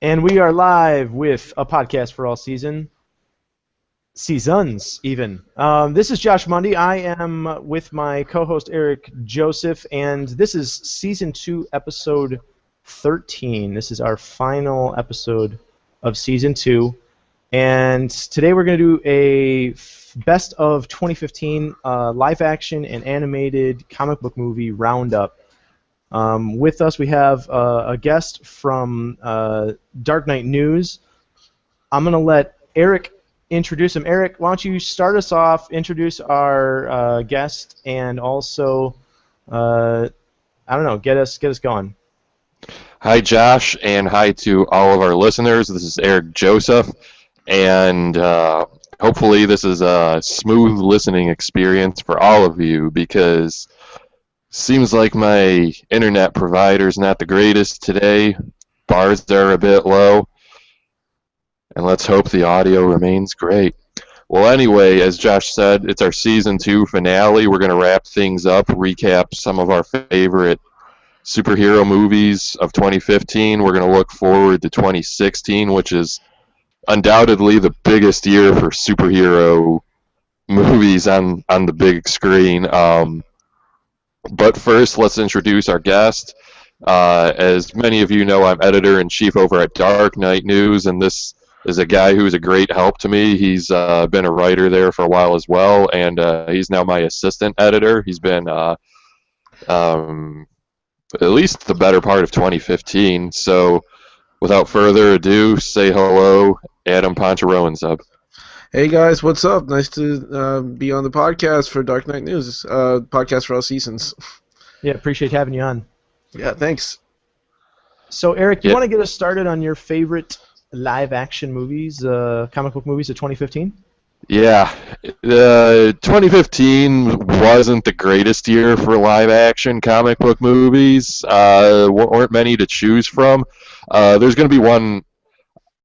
And we are live with a podcast for all seasons even. This is Josh Mundy. I am with my co-host Eric Joseph, and this is Season 2, Episode 13. This is our final episode of Season 2, and today we're going to do a Best of 2015 live-action and animated comic book movie roundup. With us, we have a guest from Dark Knight News. I'm going to let Eric introduce him. Eric, why don't you start us off, introduce our guest, and also, get us going. Hi, Josh, and hi to all of our listeners. This is Eric Joseph, and hopefully this is a smooth listening experience for all of you, because seems like my internet provider's not the greatest today. Bars are a bit low. And let's hope the audio remains great. Well, anyway, as Josh said, it's our Season 2 finale. We're going to wrap things up, recap some of our favorite superhero movies of 2015. We're going to look forward to 2016, which is undoubtedly the biggest year for superhero movies on the big screen. But first, let's introduce our guest. As many of you know, I'm editor-in-chief over at Dark Knight News, and this is a guy who's a great help to me. He's been a writer there for a while as well, and he's now my assistant editor. He's been at least the better part of 2015. So without further ado, say hello, Adam Poncharoensub. Hey guys, what's up? Nice to be on the podcast for Dark Knight News, podcast for all seasons. Yeah, appreciate having you on. Yeah, thanks. So Eric, you want to get us started on your favorite live-action movies, comic book movies of 2015? Yeah, 2015 wasn't the greatest year for live-action comic book movies. Weren't many to choose from. There's going to be one.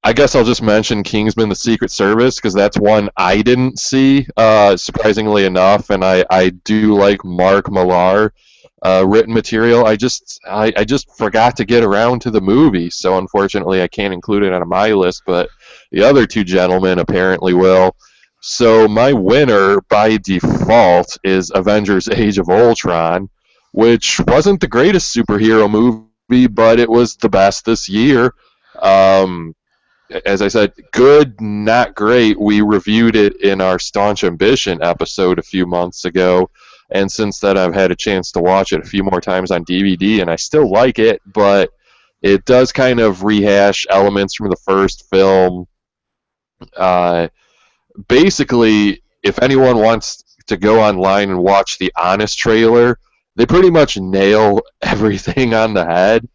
I guess I'll just mention Kingsman: The Secret Service, because that's one I didn't see, surprisingly enough, and I do like Mark Millar written material. I just forgot to get around to the movie, so unfortunately I can't include it on my list, but the other two gentlemen apparently will. So my winner by default is Avengers: Age of Ultron, which wasn't the greatest superhero movie, but it was the best this year. As I said, good, not great. We reviewed it in our Staunch Ambition episode a few months ago, and since then I've had a chance to watch it a few more times on DVD, and I still like it, but it does kind of rehash elements from the first film. Basically, if anyone wants to go online and watch the Honest trailer, they pretty much nail everything on the head.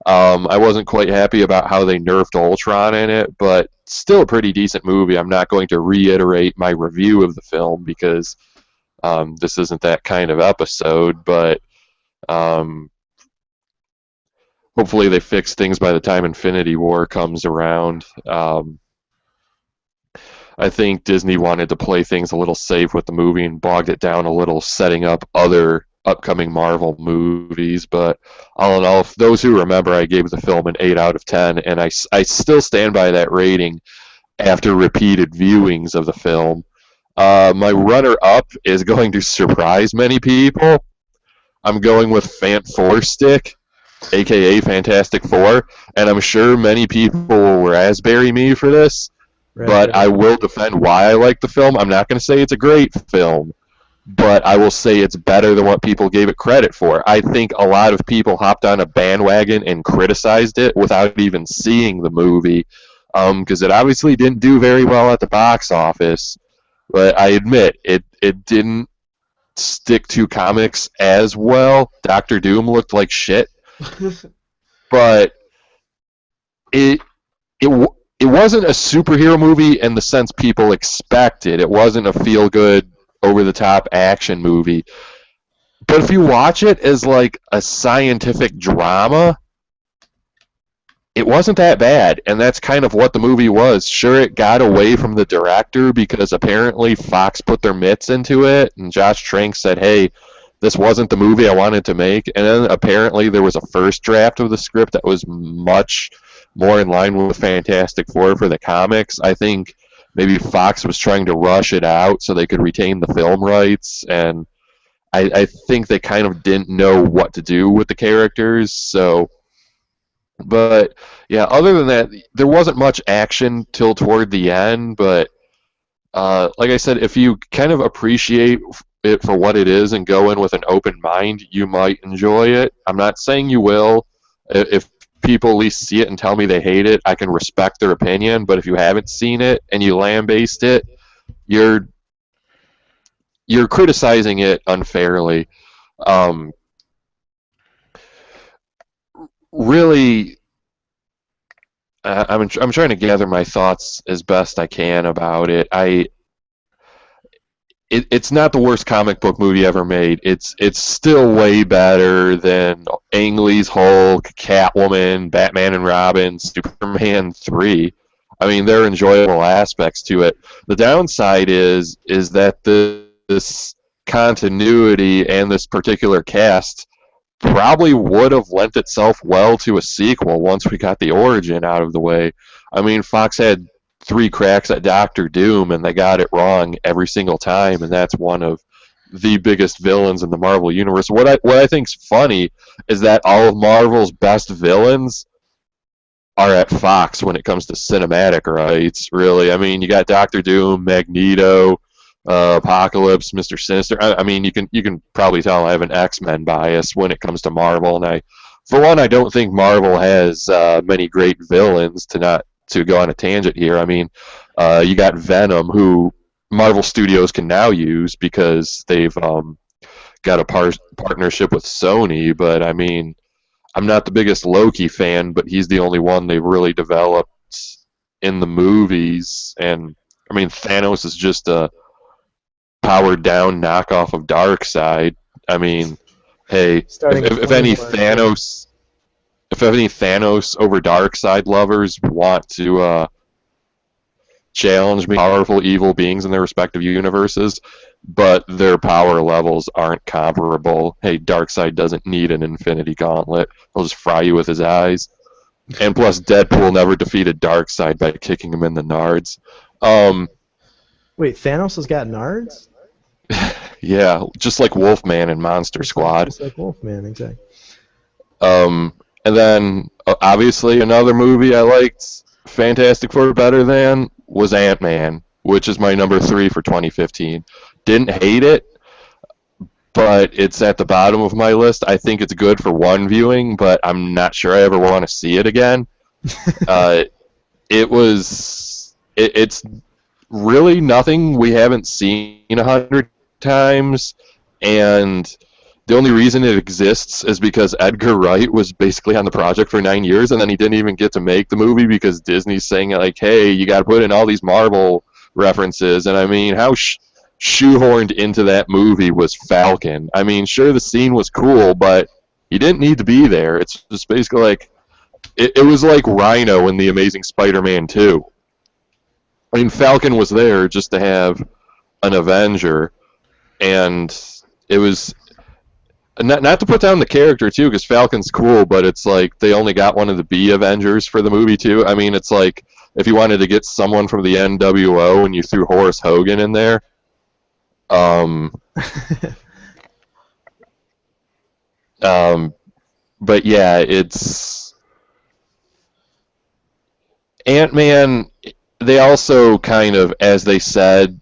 I wasn't quite happy about how they nerfed Ultron in it, but still a pretty decent movie. I'm not going to reiterate my review of the film because this isn't that kind of episode, but hopefully they fix things by the time Infinity War comes around. I think Disney wanted to play things a little safe with the movie and bogged it down a little, setting up other upcoming Marvel movies, but all in all, those who remember, I gave the film an 8 out of 10, and I still stand by that rating after repeated viewings of the film. My runner-up is going to surprise many people. I'm going with Fant Four Stick, aka Fantastic Four, and I'm sure many people will raspberry me for this, but I will defend why I like the film. I'm not going to say it's a great film, but I will say it's better than what people gave it credit for. I think a lot of people hopped on a bandwagon and criticized it without even seeing the movie, because it obviously didn't do very well at the box office. But I admit, it didn't stick to comics as well. Doctor Doom looked like shit. But it wasn't a superhero movie in the sense people expected. It wasn't a feel-good, over-the-top action movie. But if you watch it as like a scientific drama, it wasn't that bad, and that's kind of what the movie was. Sure, it got away from the director because apparently Fox put their mitts into it, and Josh Trank said, hey, this wasn't the movie I wanted to make, and then apparently there was a first draft of the script that was much more in line with Fantastic Four for the comics. I think maybe Fox was trying to rush it out so they could retain the film rights, and I think they kind of didn't know what to do with the characters. So, but yeah, other than that, there wasn't much action till toward the end. But like I said, if you kind of appreciate it for what it is and go in with an open mind, you might enjoy it. I'm not saying you will. If people at least see it and tell me they hate it, I can respect their opinion. But if you haven't seen it and you lambaste it, you're criticizing it unfairly. Um, really, I'm trying to gather my thoughts as best I can about it. It's not the worst comic book movie ever made. It's still way better than Ang Lee's Hulk, Catwoman, Batman and Robin, Superman 3. I mean, there are enjoyable aspects to it. The downside is that this continuity and this particular cast probably would have lent itself well to a sequel once we got the origin out of the way. I mean, Fox had 3 cracks at Doctor Doom, and they got it wrong every single time, and that's one of the biggest villains in the Marvel Universe. What I think's funny is that all of Marvel's best villains are at Fox when it comes to cinematic rights, really. I mean, you got Doctor Doom, Magneto, Apocalypse, Mr. Sinister. I mean, you can probably tell I have an X-Men bias when it comes to Marvel, and for one, I don't think Marvel has many great villains to go on a tangent here. I mean, you got Venom, who Marvel Studios can now use because they've got a partnership with Sony. But I mean, I'm not the biggest Loki fan, but he's the only one they've really developed in the movies. And I mean, Thanos is just a powered down knockoff of Darkseid. I mean, hey, if any Thanos over Darkseid lovers want to challenge me, powerful evil beings in their respective universes, but their power levels aren't comparable. Hey, Darkseid doesn't need an Infinity Gauntlet. He'll just fry you with his eyes. And plus, Deadpool never defeated Darkseid by kicking him in the nards. Wait, Thanos has got nards? Yeah, just like Wolfman in Monster Squad. Just like Wolfman, exactly. And then, obviously, another movie I liked Fantastic Four better than was Ant-Man, which is my number 3 for 2015. Didn't hate it, but it's at the bottom of my list. I think it's good for one viewing, but I'm not sure I ever want to see it again. It's really nothing we haven't seen 100 times, and the only reason it exists is because Edgar Wright was basically on the project for 9 years, and then he didn't even get to make the movie because Disney's saying, like, hey, you got to put in all these Marvel references. And I mean, how shoehorned into that movie was Falcon? I mean, sure, the scene was cool, but he didn't need to be there. It's just basically like, it was like Rhino in The Amazing Spider-Man 2. I mean, Falcon was there just to have an Avenger, and it was not to put down the character too, because Falcon's cool, but it's like they only got one of the B Avengers for the movie too. I mean, it's like if you wanted to get someone from the NWO and you threw Horace Hogan in there. But yeah, it's Ant-Man. They also kind of, as they said,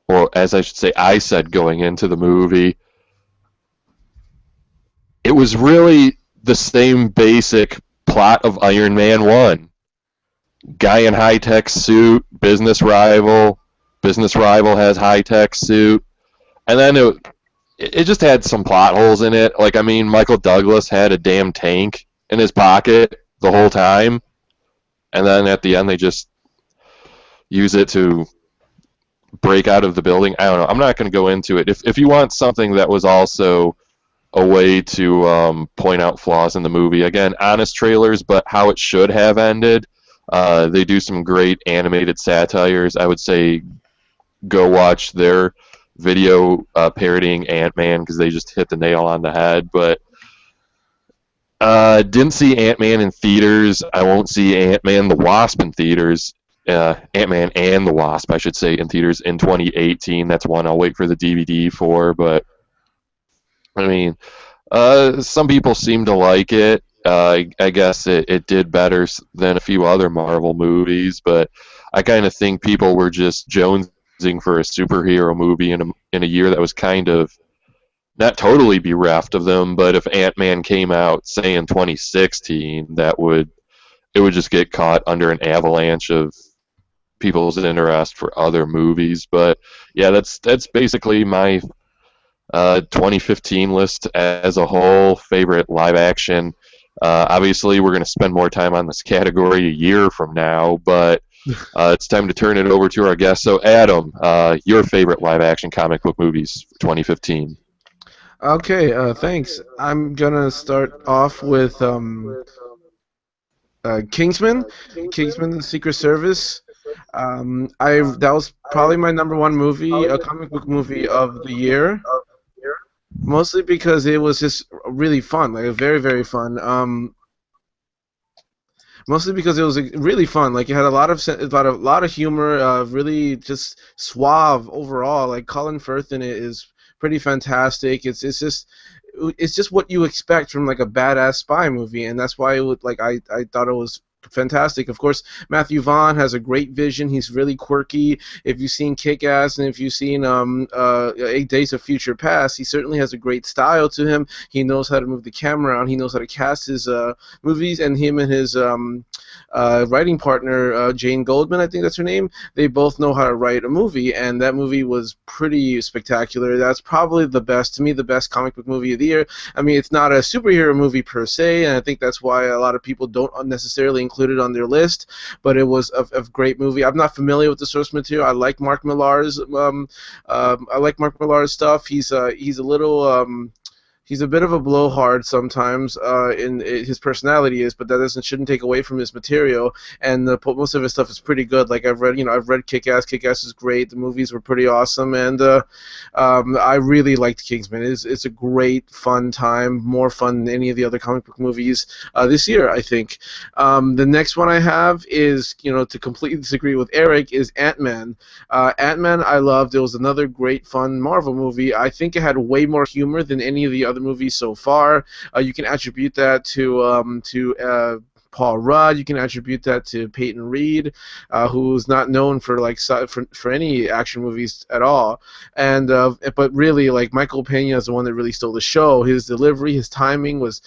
or as I should say, I said going into the movie, it was really the same basic plot of Iron Man 1. Guy in high-tech suit, business rival has high-tech suit, and then it just had some plot holes in it. Like, I mean, Michael Douglas had a damn tank in his pocket the whole time, and then at the end they just use it to break out of the building. I don't know. I'm not going to go into it. If you want something that was also a way to point out flaws in the movie, again, honest trailers, but how it should have ended. They do some great animated satires. I would say go watch their video parodying Ant-Man because they just hit the nail on the head. But Didn't see Ant-Man in theaters. I won't see Ant-Man the Wasp in theaters. Ant-Man and the Wasp, I should say, in theaters in 2018. That's one I'll wait for the DVD for. But I mean, some people seem to like it. I guess it did better than a few other Marvel movies, but I kind of think people were just jonesing for a superhero movie in a year that was kind of not totally bereft of them. But if Ant-Man came out, say in 2016, it would just get caught under an avalanche of people's interest for other movies. But yeah, that's basically my 2015 list as a whole. Favorite live action. Obviously, we're going to spend more time on this category a year from now, but it's time to turn it over to our guest. So, Adam, your favorite live action comic book movies for 2015? Okay, thanks. I'm gonna start off with Kingsman, The Secret Service. That was probably my number one movie, a comic book movie of the year. Mostly because it was just really fun, like very, very fun. Mostly because it was really fun. Like it had a lot of humor, really just suave overall. Like Colin Firth in it is pretty fantastic. It's just what you expect from like a badass spy movie, and that's why I thought it was fantastic. Of course, Matthew Vaughn has a great vision. He's really quirky. If you've seen Kick-Ass and if you've seen 8 Days of Future Past, he certainly has a great style to him. He knows how to move the camera around. He knows how to cast his movies, and him and his writing partner, Jane Goldman, I think that's her name, they both know how to write a movie, and that movie was pretty spectacular. That's probably the best comic book movie of the year. I mean, it's not a superhero movie per se, and I think that's why a lot of people don't necessarily include it on their list, but it was a great movie. I'm not familiar with the source material. I like Mark Millar's stuff. He's a little he's a bit of a blowhard sometimes in his personality is, but that shouldn't take away from his material. And most of his stuff is pretty good. Like I've read Kick-Ass. Kick-Ass is great. The movies were pretty awesome, and I really liked Kingsman. It's a great, fun time, more fun than any of the other comic book movies this year, I think. The next one I have is, to completely disagree with Eric, is Ant-Man. Ant-Man I loved. It was another great, fun Marvel movie. I think it had way more humor than any of the other movies so far. You can attribute that to Paul Rudd. You can attribute that to Peyton Reed, who's not known for for any action movies at all. And but really, like, Michael Pena is the one that really stole the show. His delivery, his timing was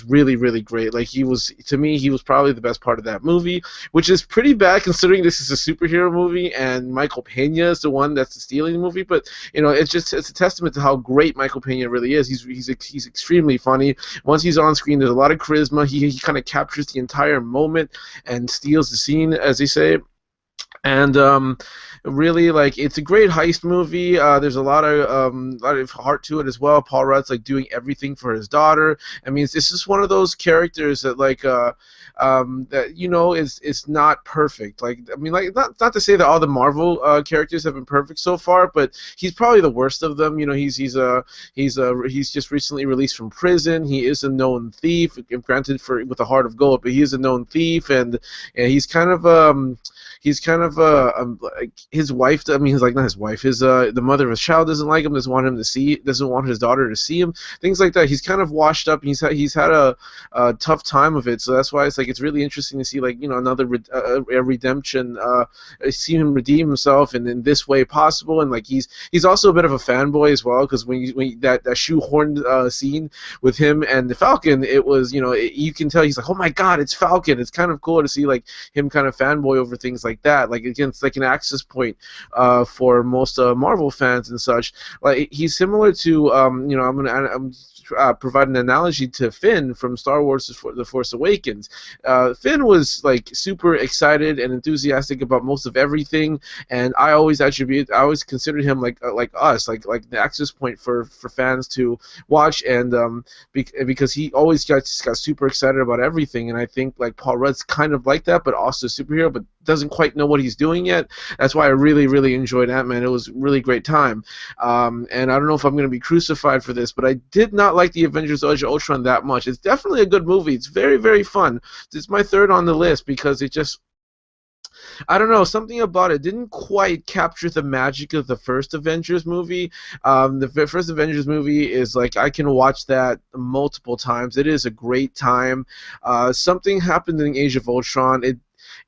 really, really great. Like, to me, he was probably the best part of that movie, which is pretty bad considering this is a superhero movie and Michael Pena is the one that's stealing the movie. But it's a testament to how great Michael Pena really is. He's extremely funny. Once he's on screen, there's a lot of charisma. He kind of captures the entire moment and steals the scene, as they say. And really, like, it's a great heist movie. There's a lot of heart to it as well. Paul Rudd's like doing everything for his daughter. I mean, this is one of those characters that is not perfect. Like, I mean, like, not to say that all the Marvel characters have been perfect so far, but he's probably the worst of them. He's just recently released from prison. He is a known thief, granted with a heart of gold, but he is a known thief, and he's kind of like his wife. I mean, he's like, not his wife. The mother of his child doesn't like him. Doesn't want his daughter to see him. Things like that. He's kind of washed up. And he's had a tough time of it. So that's why it's really interesting to see another redemption. See him redeem himself in this way possible. And like he's also a bit of a fanboy as well, because when that shoehorned scene with him and the Falcon, it was you can tell he's like, oh my God, it's Falcon. It's kind of cool to see like him kind of fanboy over things like that. Like, again, it's like an access point for most Marvel fans and such. Like, he's similar to I'm provide an analogy to Finn from Star Wars: The Force Awakens. Finn was like super excited and enthusiastic about most of everything, and I always considered him like us, like the access point for fans to watch, and because he always got super excited about everything, and I think like Paul Rudd's kind of like that, but also a superhero, but doesn't quite know what he's doing yet. That's why I really, really enjoyed Ant-Man. It was a really great time. And I don't know if I'm going to be crucified for this, but I did not like the Avengers Age of Ultron that much. It's definitely a good movie. It's very, very fun. It's my third on the list because it just, I don't know, something about it didn't quite capture the magic of the first Avengers movie. The first Avengers movie is like, I can watch that multiple times. It is a great time. Something happened in Age of Ultron.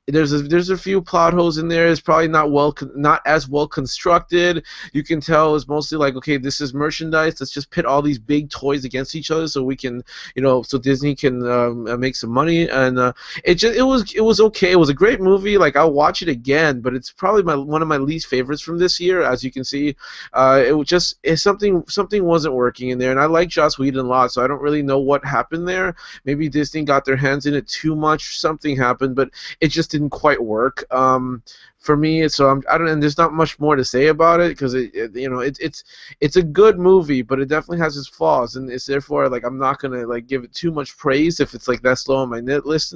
There's a few plot holes in there. It's probably not as well constructed. You can tell it's mostly like, okay, this is merchandise. Let's just pit all these big toys against each other so we can, so Disney can make some money. And it was okay. It was a great movie. Like, I'll watch it again, but it's probably one of my least favorites from this year. As you can see, something wasn't working in there. And I like Joss Whedon a lot, so I don't really know what happened there. Maybe Disney got their hands in it too much. Something happened, but it just didn't quite work for me. So I don't, and there's not much more to say about it because it's a good movie, but it definitely has its flaws, and it's therefore like I'm not gonna like give it too much praise if it's like that slow on my net list.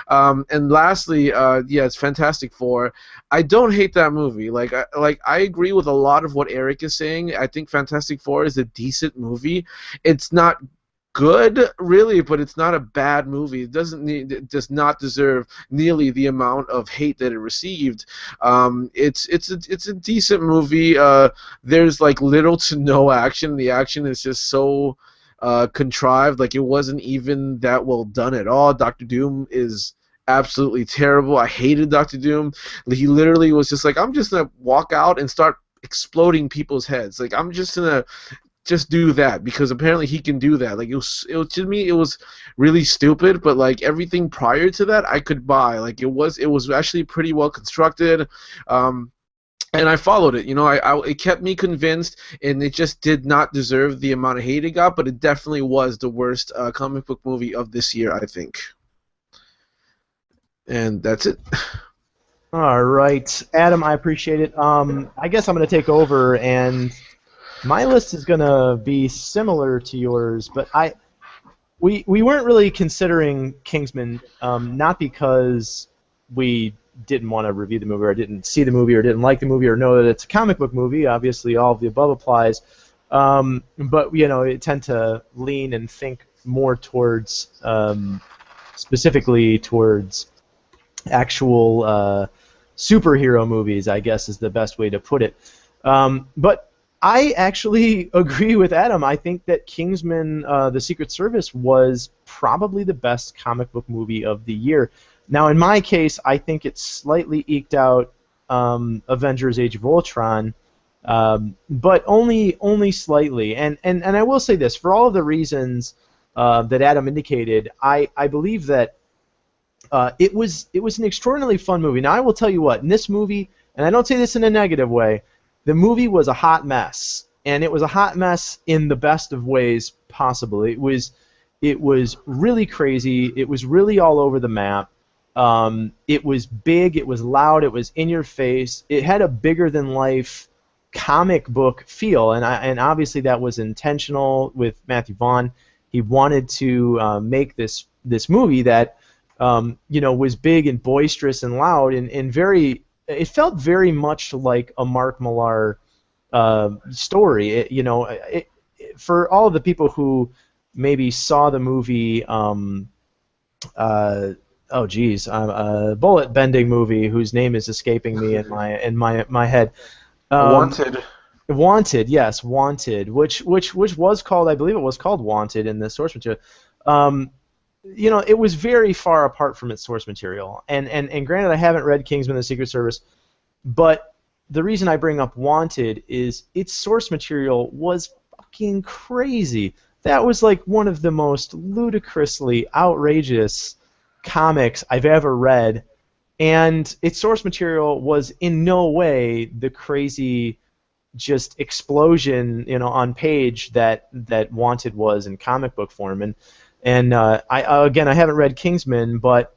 And lastly, it's Fantastic Four. I don't hate that movie. I agree with a lot of what Eric is saying. I think Fantastic Four is a decent movie. It's not good, really, but it's not a bad movie. It does not deserve nearly the amount of hate that it received. It's a decent movie. There's like little to no action. The action is just so contrived. Like, it wasn't even that well done at all. Doctor Doom is absolutely terrible. I hated Doctor Doom. He literally was just like, I'm just gonna walk out and start exploding people's heads. Like, I'm just gonna just do that because apparently he can do that. Like, to me it was really stupid, but like everything prior to that I could buy. Like, it was actually pretty well constructed. And I followed it. It kept me convinced, and it just did not deserve the amount of hate it got, but it definitely was the worst comic book movie of this year, I think. And that's it. All right, Adam, I appreciate it. I guess I'm going to take over, and my list is going to be similar to yours, but we weren't really considering Kingsman, not because we didn't want to review the movie or didn't see the movie or didn't like the movie or know that it's a comic book movie. Obviously, all of the above applies. But it tend to lean and think more towards, specifically towards actual superhero movies, I guess is the best way to put it. But I actually agree with Adam. I think that Kingsman: The Secret Service was probably the best comic book movie of the year. Now, in my case, I think it slightly eked out Avengers: Age of Ultron, but only slightly. And I will say this: for all of the reasons that Adam indicated, I believe that it was an extraordinarily fun movie. Now, I will tell you what, in this movie, and I don't say this in a negative way, the movie was a hot mess, and it was a hot mess in the best of ways possible. It was really crazy. It was really all over the map. It was big. It was loud. It was in your face. It had a bigger than life comic book feel, and obviously that was intentional with Matthew Vaughn. He wanted to make this movie that was big and boisterous and loud and very. It felt very much like a Mark Millar story. For all of the people who maybe saw the movie, bullet bending movie whose name is escaping me in my head. Wanted, yes, Wanted, which was called, I believe it was called Wanted in the source material. It was very far apart from its source material. And granted, I haven't read Kingsman: The Secret Service, but the reason I bring up Wanted is its source material was fucking crazy. That was like one of the most ludicrously outrageous comics I've ever read, and its source material was in no way the crazy just explosion, on page that Wanted was in comic book form. And I haven't read Kingsman, but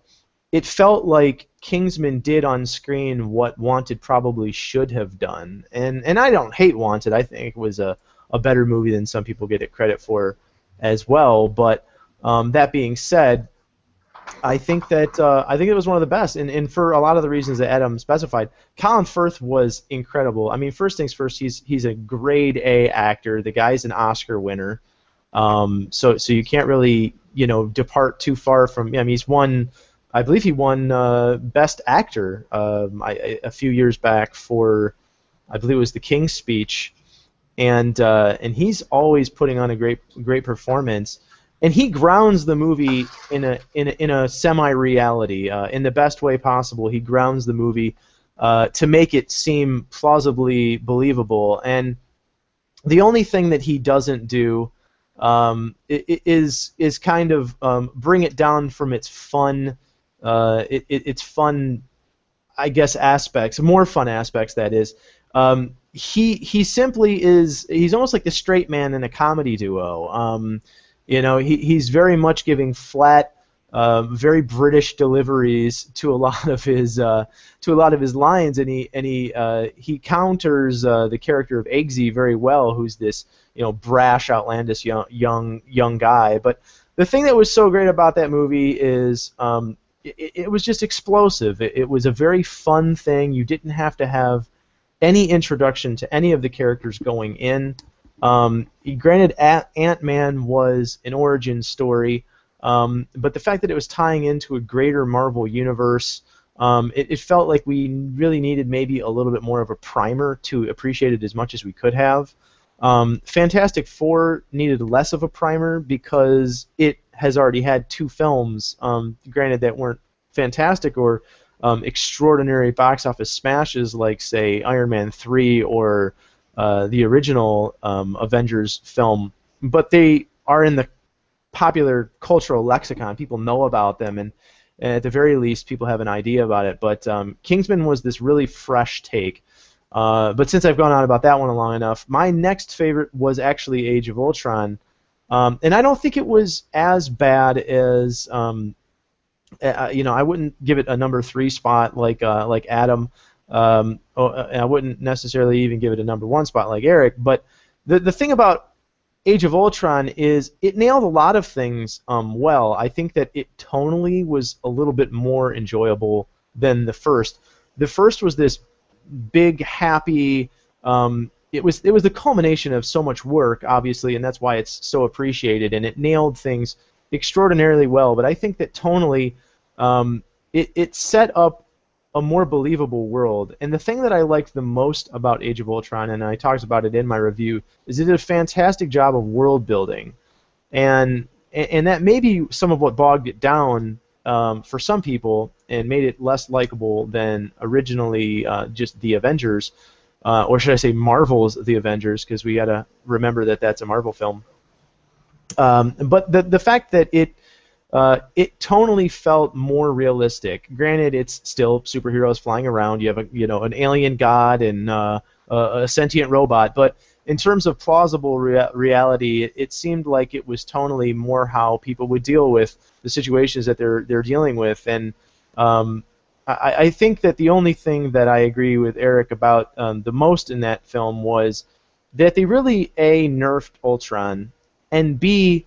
it felt like Kingsman did on screen what Wanted probably should have done. And I don't hate Wanted. I think it was a better movie than some people get it credit for as well. But that being said, I think that it was one of the best, and for a lot of the reasons that Adam specified. Colin Firth was incredible. I mean, first things first, he's a grade A actor. The guy's an Oscar winner, so you can't really depart too far from. I mean, he's won. I believe he won Best Actor a few years back for, I believe it was The King's Speech, and he's always putting on a great performance. And he grounds the movie in a semi-reality, in the best way possible. He grounds the movie to make it seem plausibly believable. And the only thing that he doesn't do is kind of bring it down from its fun, its fun, I guess, aspects, more fun aspects. That is, he simply is. He's almost like the straight man in a comedy duo. He's very much giving flat, very British deliveries to a lot of his lines, and he counters the character of Eggsy very well, who's this brash, outlandish young guy. But the thing that was so great about that movie is it was just explosive. It was a very fun thing. You didn't have to have any introduction to any of the characters going in. Granted, Ant-Man was an origin story, but the fact that it was tying into a greater Marvel universe, it felt like we really needed maybe a little bit more of a primer to appreciate it as much as we could have. Fantastic Four needed less of a primer because it has already had 2 films, granted that weren't fantastic or extraordinary box office smashes like, say, Iron Man 3 or the original Avengers film, but they are in the popular cultural lexicon. People know about them, and at the very least, people have an idea about it. But Kingsman was this really fresh take. But since I've gone on about that one long enough, my next favorite was actually Age of Ultron, and I don't think it was as bad as I wouldn't give it a number 3 spot like Adam. I wouldn't necessarily even give it a number 1 spot like Eric, but the thing about Age of Ultron is it nailed a lot of things well. I think that it tonally was a little bit more enjoyable than the first. The first was this big, happy. It was the culmination of so much work, obviously, and that's why it's so appreciated, and it nailed things extraordinarily well. But I think that tonally, it set up a more believable world. And the thing that I liked the most about Age of Ultron, and I talked about it in my review, is it did a fantastic job of world building. And that may be some of what bogged it down for some people and made it less likable than originally just The Avengers, or should I say Marvel's The Avengers, because we got to remember that that's a Marvel film. But the fact that it tonally felt more realistic. Granted, it's still superheroes flying around. You have an alien god and a sentient robot, but in terms of plausible reality, it seemed like it was tonally more how people would deal with the situations that they're dealing with. And I think that the only thing that I agree with Eric about the most in that film was that they really A, nerfed Ultron, and B,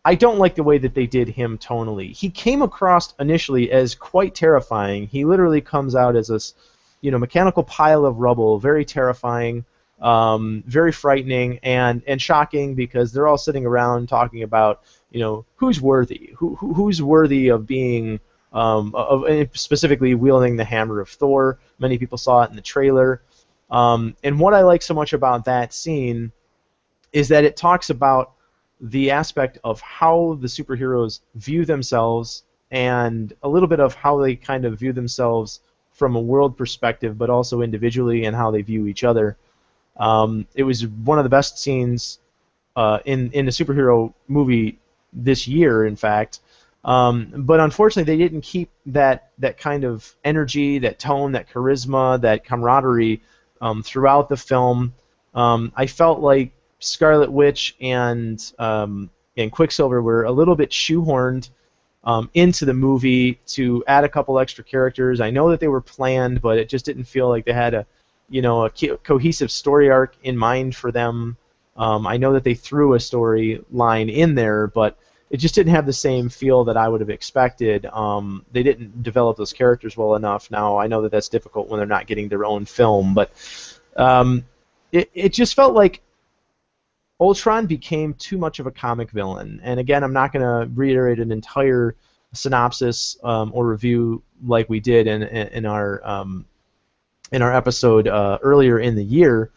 I don't like the way that they did him tonally. He came across initially as quite terrifying. He literally comes out as a mechanical pile of rubble, very terrifying, very frightening, and shocking, because they're all sitting around talking about who's worthy, who's worthy of being of specifically wielding the hammer of Thor. Many people saw it in the trailer, and what I like so much about that scene is that it talks about the aspect of how the superheroes view themselves and a little bit of how they kind of view themselves from a world perspective, but also individually, and how they view each other. It was one of the best scenes in a superhero movie this year, in fact. But unfortunately, they didn't keep that kind of energy, that tone, that charisma, that camaraderie throughout the film. I felt like Scarlet Witch and Quicksilver were a little bit shoehorned into the movie to add a couple extra characters. I know that they were planned, but it just didn't feel like they had a cohesive story arc in mind for them. I know that they threw a storyline in there, but it just didn't have the same feel that I would have expected. They didn't develop those characters well enough. Now I know that that's difficult when they're not getting their own film, but it just felt like Ultron became too much of a comic villain. And again, I'm not going to reiterate an entire synopsis or review like we did in our episode earlier in the year.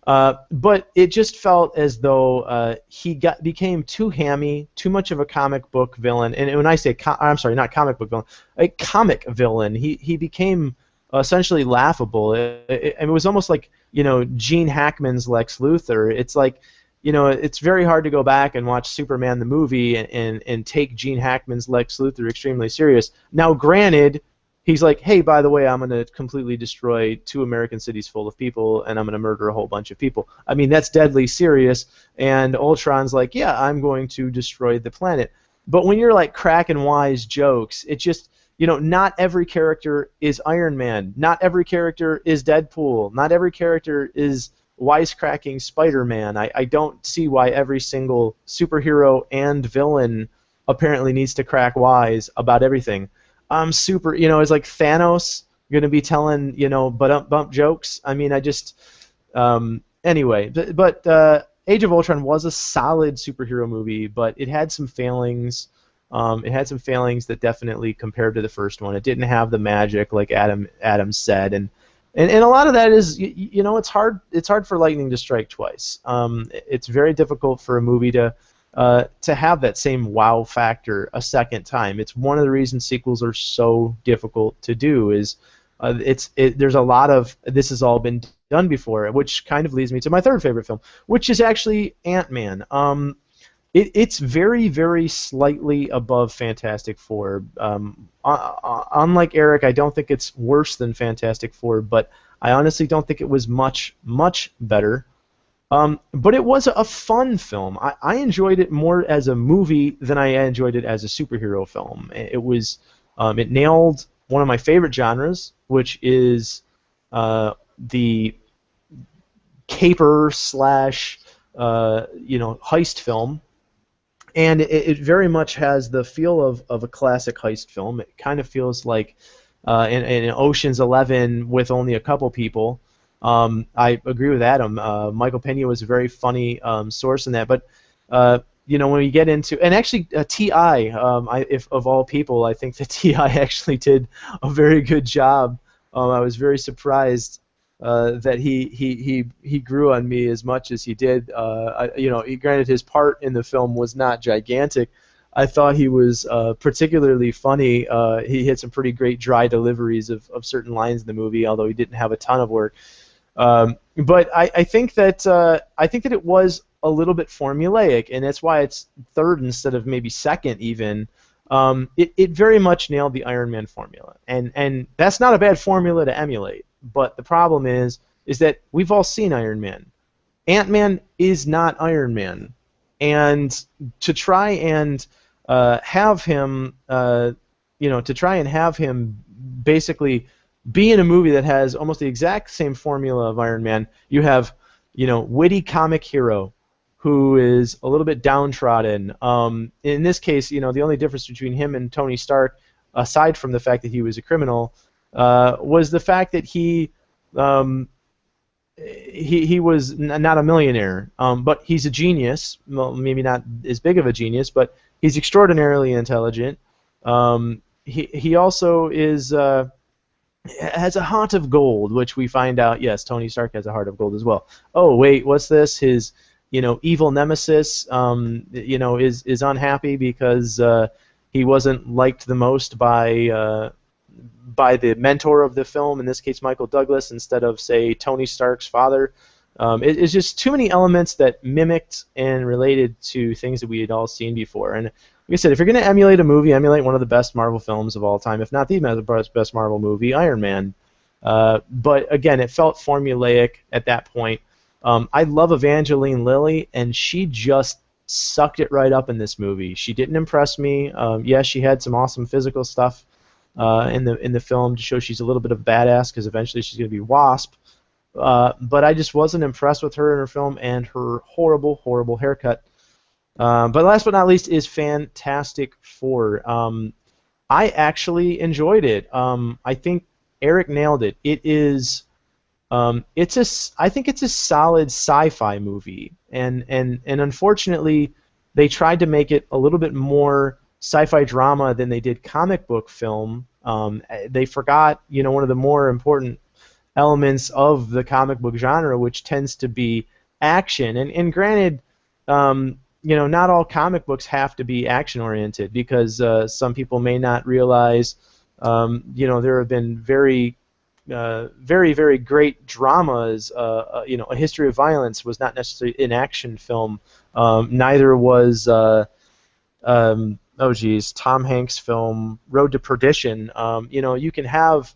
But it just felt as though he became too hammy, too much of a comic book villain. And when I say, I'm sorry, not comic book villain, a comic villain, he became essentially laughable. It was almost like, Gene Hackman's Lex Luthor. It's like, it's very hard to go back and watch Superman the movie and take Gene Hackman's Lex Luthor extremely serious. Now, granted, he's like, hey, by the way, I'm going to completely destroy 2 American cities full of people, and I'm going to murder a whole bunch of people. I mean, that's deadly serious. And Ultron's like, yeah, I'm going to destroy the planet. But when you're like cracking wise jokes, it just, not every character is Iron Man. Not every character is Deadpool. Not every character is wisecracking Spider-Man. I don't see why every single superhero and villain apparently needs to crack wise about everything. Super, is like Thanos going to be telling, bump jokes? I mean, anyway, but Age of Ultron was a solid superhero movie, but it had some failings. It had some failings that definitely compared to the first one. It didn't have the magic, like Adam said, and a lot of that is, it's hard for lightning to strike twice. It's very difficult for a movie to have that same wow factor a second time. It's one of the reasons sequels are so difficult to do. Is there's a lot of this has all been done before, which kind of leads me to my third favorite film, which is actually Ant-Man. It's very, very slightly above Fantastic Four. Unlike Eric, I don't think it's worse than Fantastic Four, but I honestly don't think it was much, much better. But it was a fun film. I enjoyed it more as a movie than I enjoyed it as a superhero film. It nailed one of my favorite genres, which is the caper slash heist film. And it very much has the feel of a classic heist film. It kind of feels like in Ocean's 11 with only a couple people. I agree with Adam. Michael Pena was a very funny source in that. But when you get into, and actually T.I., if of all people, I think that T.I. actually did a very good job. I was very surprised that he grew on me as much as he did. Granted, his part in the film was not gigantic. I thought he was particularly funny. He had some pretty great dry deliveries of certain lines in the movie, although he didn't have a ton of work. But I think that it was a little bit formulaic, and that's why it's third instead of maybe second even. It very much nailed the Iron Man formula, and that's not a bad formula to emulate. But the problem is that we've all seen Iron Man. Ant-Man is not Iron Man, and to try and have him, basically be in a movie that has almost the exact same formula of Iron Man. You have, witty comic hero who is a little bit downtrodden. In this case, the only difference between him and Tony Stark, aside from the fact that he was a criminal, was the fact that he was not a millionaire, but he's a genius. Well, maybe not as big of a genius, but he's extraordinarily intelligent. He also has a heart of gold, which we find out. Yes, Tony Stark has a heart of gold as well. Oh wait, what's this? His evil nemesis is unhappy because he wasn't liked the most by the mentor of the film, in this case Michael Douglas, instead of, say, Tony Stark's father. It's just too many elements that mimicked and related to things that we had all seen before. And like I said, if you're going to emulate a movie, emulate one of the best Marvel films of all time, if not the best Marvel movie, Iron Man. But again, it felt formulaic at that point. I love Evangeline Lilly, and she just sucked it right up in this movie. She didn't impress me. Yes, she had some awesome physical stuff in the film to show she's a little bit of a badass, because eventually she's going to be Wasp. But I just wasn't impressed with her in her film, and her horrible, horrible haircut But last but not least is Fantastic Four. I actually enjoyed it. I think Eric nailed it. It is. I think it's a solid sci-fi movie, and unfortunately, they tried to make it a little bit more sci-fi drama than they did comic book film. They forgot, one of the more important elements of the comic book genre, which tends to be action. And granted, not all comic books have to be action oriented because some people may not realize, there have been very, very great dramas. A History of Violence was not necessarily an action film. Neither was, Tom Hanks' film Road to Perdition. You can have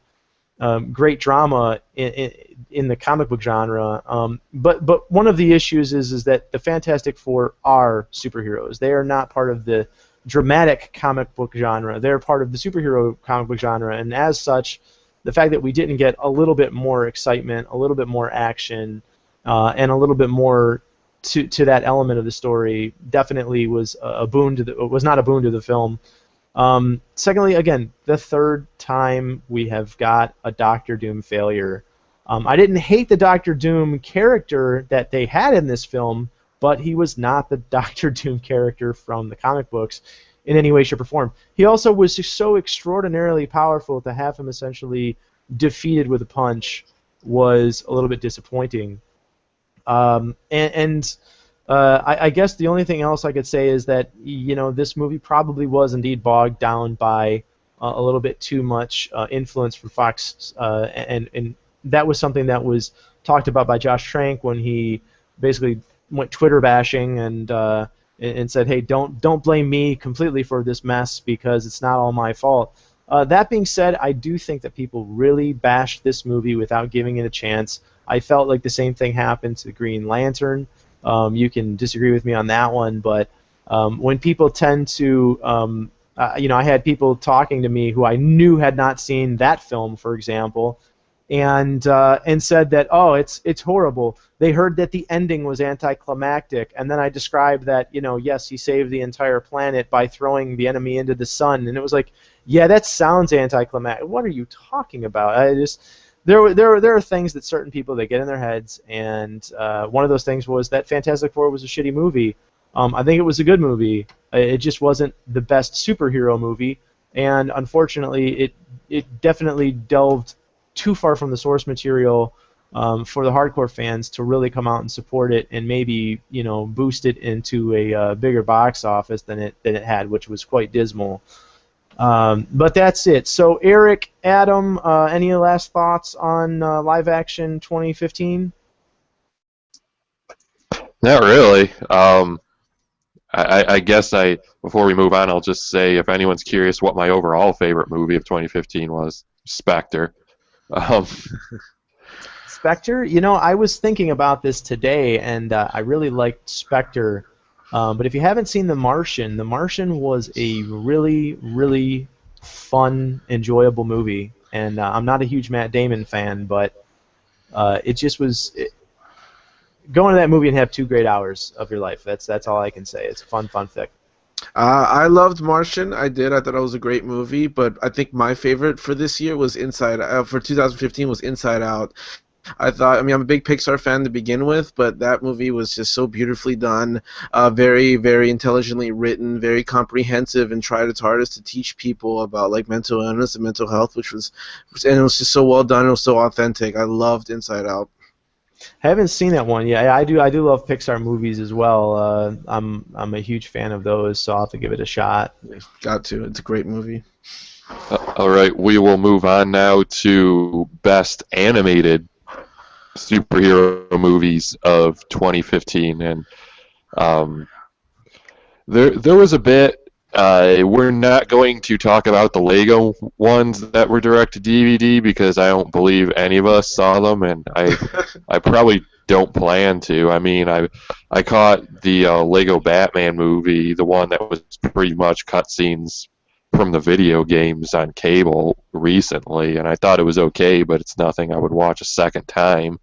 great drama in the comic book genre. But one of the issues is that the Fantastic Four are superheroes. They are not part of the dramatic comic book genre. They're part of the superhero comic book genre, and as such, the fact that we didn't get a little bit more excitement, a little bit more action, and a little bit more to that element of the story definitely was not a boon to the film. Secondly, again, the third time we have got a Doctor Doom failure. I didn't hate the Doctor Doom character that they had in this film, but he was not the Doctor Doom character from the comic books in any way, shape, or form. He also was just so extraordinarily powerful to have him essentially defeated with a punch was a little bit disappointing. I guess the only thing else I could say is that this movie probably was indeed bogged down by a little bit too much influence from Fox, and that was something that was talked about by Josh Trank when he basically went Twitter bashing and said, "Hey, don't blame me completely for this mess because it's not all my fault." That being said, I do think that people really bashed this movie without giving it a chance. I felt like the same thing happened to Green Lantern. You can disagree with me on that one, but when people tend to, I had people talking to me who I knew had not seen that film, for example, and said that, oh, it's horrible. They heard that the ending was anticlimactic, and then I described that, yes, he saved the entire planet by throwing the enemy into the sun, and it was like, yeah, that sounds anticlimactic. What are you talking about? There are things that certain people, they get in their heads, and one of those things was that Fantastic Four was a shitty movie. I think it was a good movie. It just wasn't the best superhero movie, and unfortunately, it definitely delved too far from the source material for the hardcore fans to really come out and support it and maybe boost it into a bigger box office than it had, which was quite dismal. But that's it. So Eric, Adam, any last thoughts on live action 2015? Not really. I guess before we move on, I'll just say if anyone's curious what my overall favorite movie of 2015 was, Spectre. Spectre? I was thinking about this today, and I really liked Spectre. But if you haven't seen The Martian was a really, really fun, enjoyable movie. And I'm not a huge Matt Damon fan, but it just was... Go into that movie and have 2 great hours of your life. That's all I can say. It's a fun fic. I loved Martian. I did. I thought it was a great movie, but I think my favorite for this year was for 2015 was Inside Out. I'm a big Pixar fan to begin with, but that movie was just so beautifully done, very, very intelligently written, very comprehensive, and tried its hardest to teach people about like mental illness and mental health, and it was just so well done. It was so authentic. I loved Inside Out. I haven't seen that one. Yeah, I do love Pixar movies as well. I'm a huge fan of those, so I'll have to give it a shot. Got to. It's a great movie. All right, we will move on now to Best Animated Superhero Movies of 2015, and there was a bit. We're not going to talk about the Lego ones that were direct to DVD because I don't believe any of us saw them, and I probably don't plan to. I mean, I caught the Lego Batman movie, the one that was pretty much cutscenes from the video games on cable recently, and I thought it was okay, but it's nothing I would watch a second time.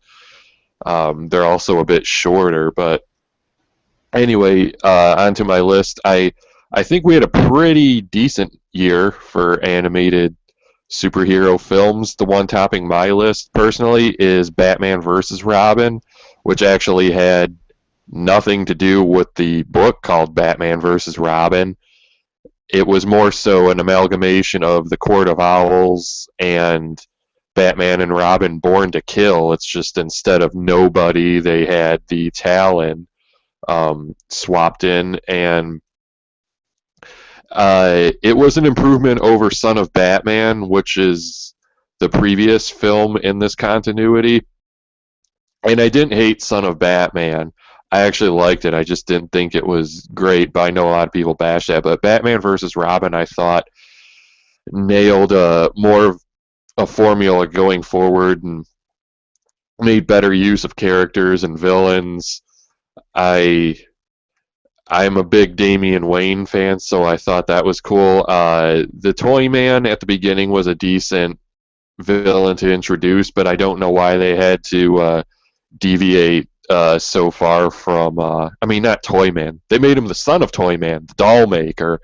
They're also a bit shorter, but Anyway, onto my list. I think we had a pretty decent year for animated superhero films. The one topping my list personally is Batman versus Robin, which actually had nothing to do with the book called Batman versus Robin. It was more so an amalgamation of the Court of Owls and Batman and Robin Born to Kill. It's just instead of nobody, they had the Talon swapped in, and it was an improvement over Son of Batman, which is the previous film in this continuity. And I didn't hate Son of Batman. I actually liked it. I just didn't think it was great, but I know a lot of people bash that. But Batman versus Robin, I thought, nailed more of a formula going forward and made better use of characters and villains. I'm a big Damian Wayne fan, so I thought that was cool. The Toyman at the beginning was a decent villain to introduce, but I don't know why they had to deviate so far from. I mean, not Toyman. They made him the son of Toyman, the doll maker.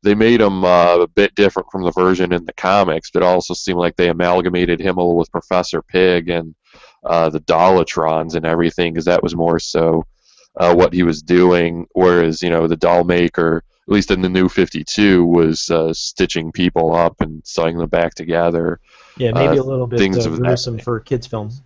They made him a bit different from the version in the comics, but it also seemed like they amalgamated him a little with Professor Pig and the Dollatrons and everything, because that was more so what he was doing, whereas the doll maker, at least in the New 52, was stitching people up and sewing them back together. Yeah, maybe a little bit gruesome that. for kids' films.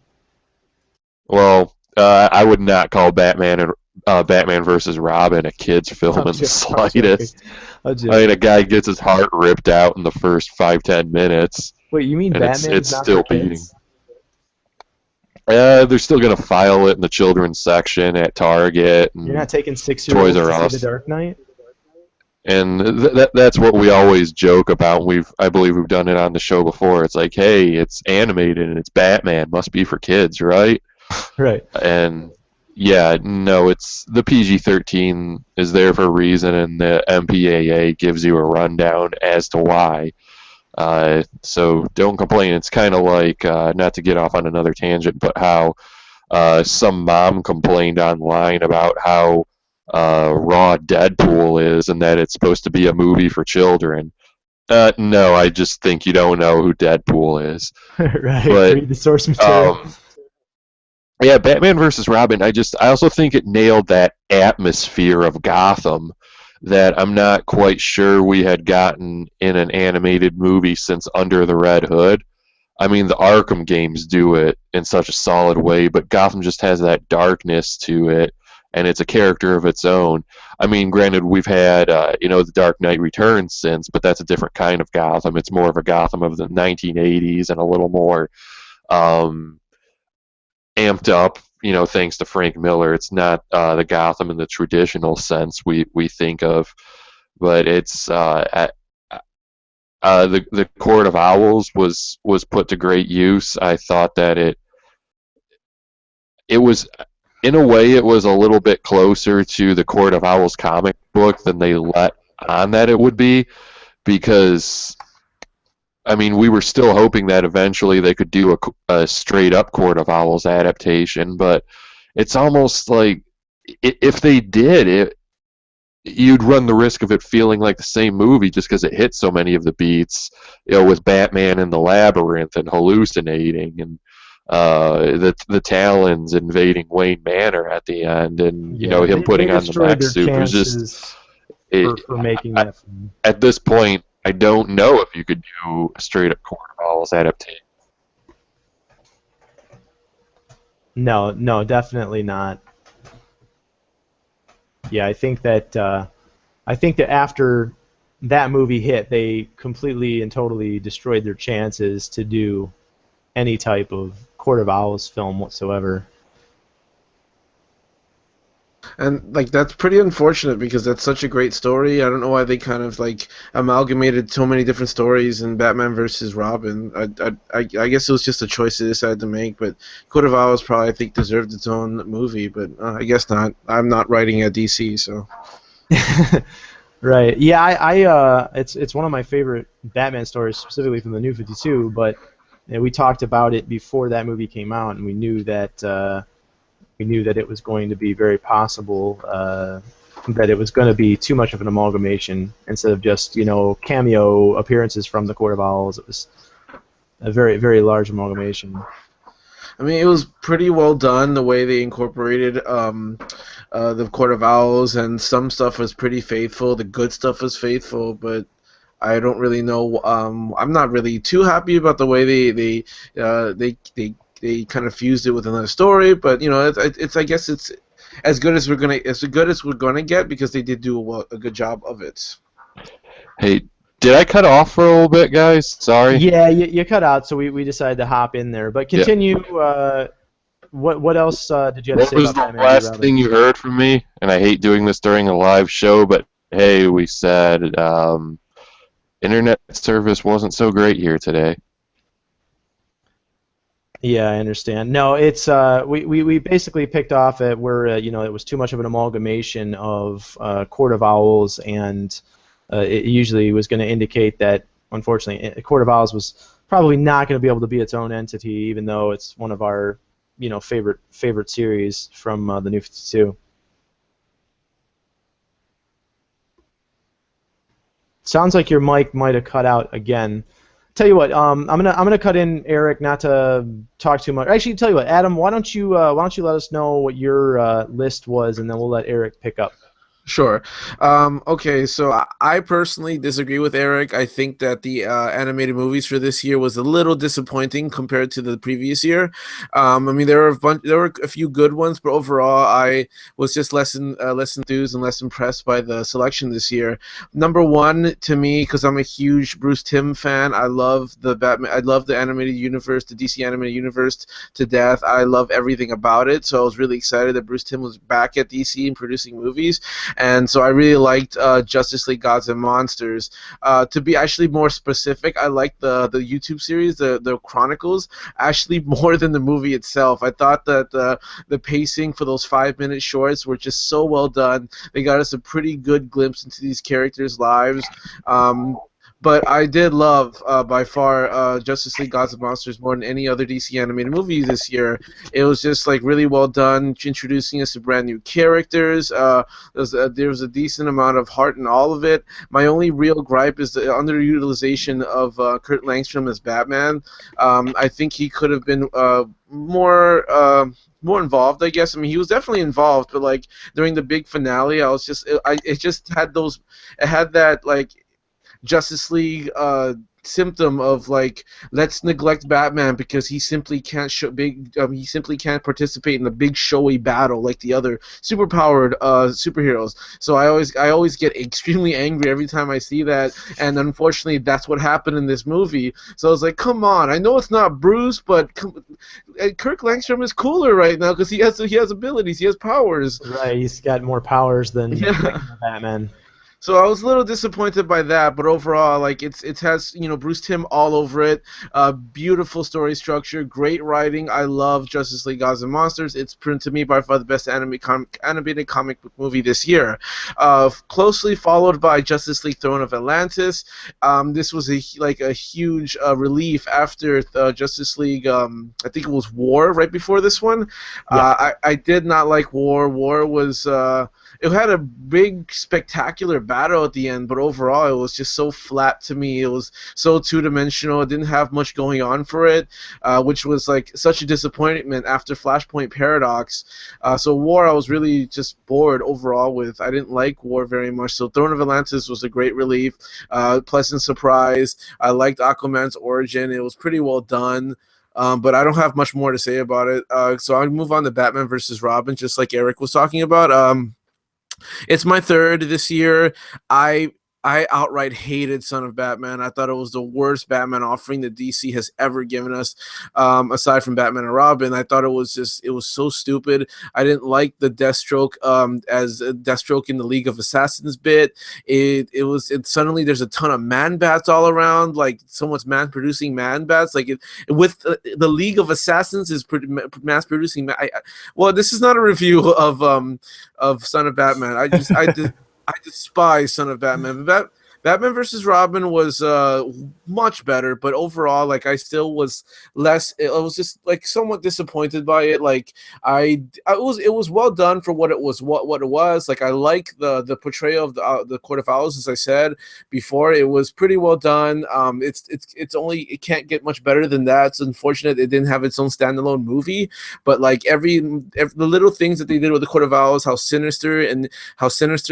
Well, I would not call Batman versus Robin a kids' film in the slightest. I mean, a guy gets his heart ripped out in the first 5-10 minutes. Wait, you mean Batman? It's still beating. They're still going to file it in the children's section at Target. And you're not taking 6-year-olds to see The Dark Knight? And that's what we always joke about. I believe we've done it on the show before. It's like, hey, it's animated and it's Batman. Must be for kids, right? Right. And yeah, no, it's the PG-13 is there for a reason, and the MPAA gives you a rundown as to why. So don't complain. It's kind of like, not to get off on another tangent, but how some mom complained online about how raw Deadpool is and that it's supposed to be a movie for children. No, I just think you don't know who Deadpool is. Right. But, read the source material. Yeah, Batman versus Robin, I also think it nailed that atmosphere of Gotham that I'm not quite sure we had gotten in an animated movie since Under the Red Hood. I mean, the Arkham games do it in such a solid way, but Gotham just has that darkness to it, and it's a character of its own. I mean, granted, we've had, The Dark Knight Returns since, but that's a different kind of Gotham. It's more of a Gotham of the 1980s and a little more amped up, thanks to Frank Miller. It's not the Gotham in the traditional sense we think of, but it's the Court of Owls was put to great use. I thought that it was, in a way, it was a little bit closer to the Court of Owls comic book than they let on that it would be, because I mean, we were still hoping that eventually they could do a straight-up Court of Owls adaptation, but it's almost like if they did, you'd run the risk of it feeling like the same movie just because it hit so many of the beats, with Batman in the labyrinth and hallucinating, and the Talons invading Wayne Manor at the end, and him putting on the mech suit. It was just for making that film. At this point, I don't know if you could do a straight-up Court of Owls adaptation. No, definitely not. Yeah, I think that after that movie hit, they completely and totally destroyed their chances to do any type of Court of Owls film whatsoever. And that's pretty unfortunate because that's such a great story. I don't know why they kind of amalgamated so many different stories in Batman versus Robin. I guess it was just a choice they decided to make. But Court of Owls probably, I think, deserved its own movie, but I guess not. I'm not writing at DC, so. Right. Yeah. It's one of my favorite Batman stories, specifically from the New 52. But we talked about it before that movie came out, and we knew that. we knew that it was going to be very possible that it was going to be too much of an amalgamation instead of just cameo appearances from the Court of Owls. It was a very, very large amalgamation. I mean, it was pretty well done the way they incorporated the Court of Owls, and some stuff was pretty faithful. The good stuff was faithful, but I don't really know. I'm not really too happy about the way they kind of fused it with another story. But I guess it's as good as we're gonna get, because they did do a good job of it. Hey, did I cut off for a little bit, guys? Sorry. Yeah, you cut out, so we decided to hop in there. But continue. Yeah. What else did you have to say about Batman? What was the last thing you heard from me? And I hate doing this during a live show, but hey, we said internet service wasn't so great here today. Yeah, I understand. No, it's we basically picked off at where it was too much of an amalgamation of Court of Owls, and it usually was going to indicate that, unfortunately, Court of Owls was probably not going to be able to be its own entity, even though it's one of our favorite series from the New 52. Sounds like your mic might have cut out again. Tell you what, I'm gonna cut in Eric, not to talk too much. Actually, tell you what, Adam, why don't you let us know what your list was, and then we'll let Eric pick up. Sure. Okay, so I personally disagree with Eric. I think that the animated movies for this year was a little disappointing compared to the previous year. I mean, there were a few good ones, but overall, I was just less enthused and less impressed by the selection this year. Number one, to me, because I'm a huge Bruce Timm fan, I love the Batman. I love the animated universe, the DC animated universe to death. I love everything about it. So I was really excited that Bruce Timm was back at DC and producing movies. And so I really liked Justice League Gods and Monsters. To be actually more specific, I liked the YouTube series, the Chronicles, actually more than the movie itself. I thought that the pacing for those 5-minute shorts were just so well done. They got us a pretty good glimpse into these characters' lives. But I did love, by far, Justice League Gods and Monsters more than any other DC animated movie this year. It was just really well done, introducing us to brand new characters. There was a decent amount of heart in all of it. My only real gripe is the underutilization of Kurt Langstrom as Batman. I think he could have been more involved, I guess. I mean, he was definitely involved, but during the big finale, it just had that Justice League symptom of let's neglect Batman because he simply can't participate in the big showy battle like the other superpowered superheroes. So I always get extremely angry every time I see that, and unfortunately that's what happened in this movie. So I was like, come on, I know it's not Bruce, but Kirk Langstrom is cooler right now because he has abilities, he has powers. Right, he's got more powers than Batman. So I was a little disappointed by that, but overall, it has Bruce Timm all over it. Beautiful story structure, great writing. I love Justice League Gods and Monsters. It's to me by far the best animated comic book movie this year. Closely followed by Justice League Throne of Atlantis. This was a huge relief after Justice League. I think it was War right before this one. Yeah. I did not like War. War was. It had a big, spectacular battle at the end, but overall it was just so flat to me. It was so two-dimensional. It didn't have much going on for it, which was such a disappointment after Flashpoint Paradox. So War I was really just bored overall with. I didn't like War very much, so Throne of Atlantis was a great relief, pleasant surprise. I liked Aquaman's origin. It was pretty well done. But I don't have much more to say about it. So I'll move on to Batman vs. Robin, just like Eric was talking about. It's my third this year. I outright hated Son of Batman. I thought it was the worst Batman offering that DC has ever given us, aside from Batman and Robin. I thought it was so stupid. I didn't like the Deathstroke as Deathstroke in the League of Assassins bit. Suddenly there's a ton of man-bats all around, someone's producing man-bats. With the League of Assassins is mass-producing. Well, this is not a review of Son of Batman. I despise Son of Batman. Batman versus Robin was much better, but overall, like I still was less. I was just like somewhat disappointed by it. Like it was well done for what it was. What it was. Like I like the portrayal of the Court of Owls, as I said before. It was pretty well done. It can't get much better than that. It's unfortunate it didn't have its own standalone movie, but like every the little things that they did with the Court of Owls, how sinister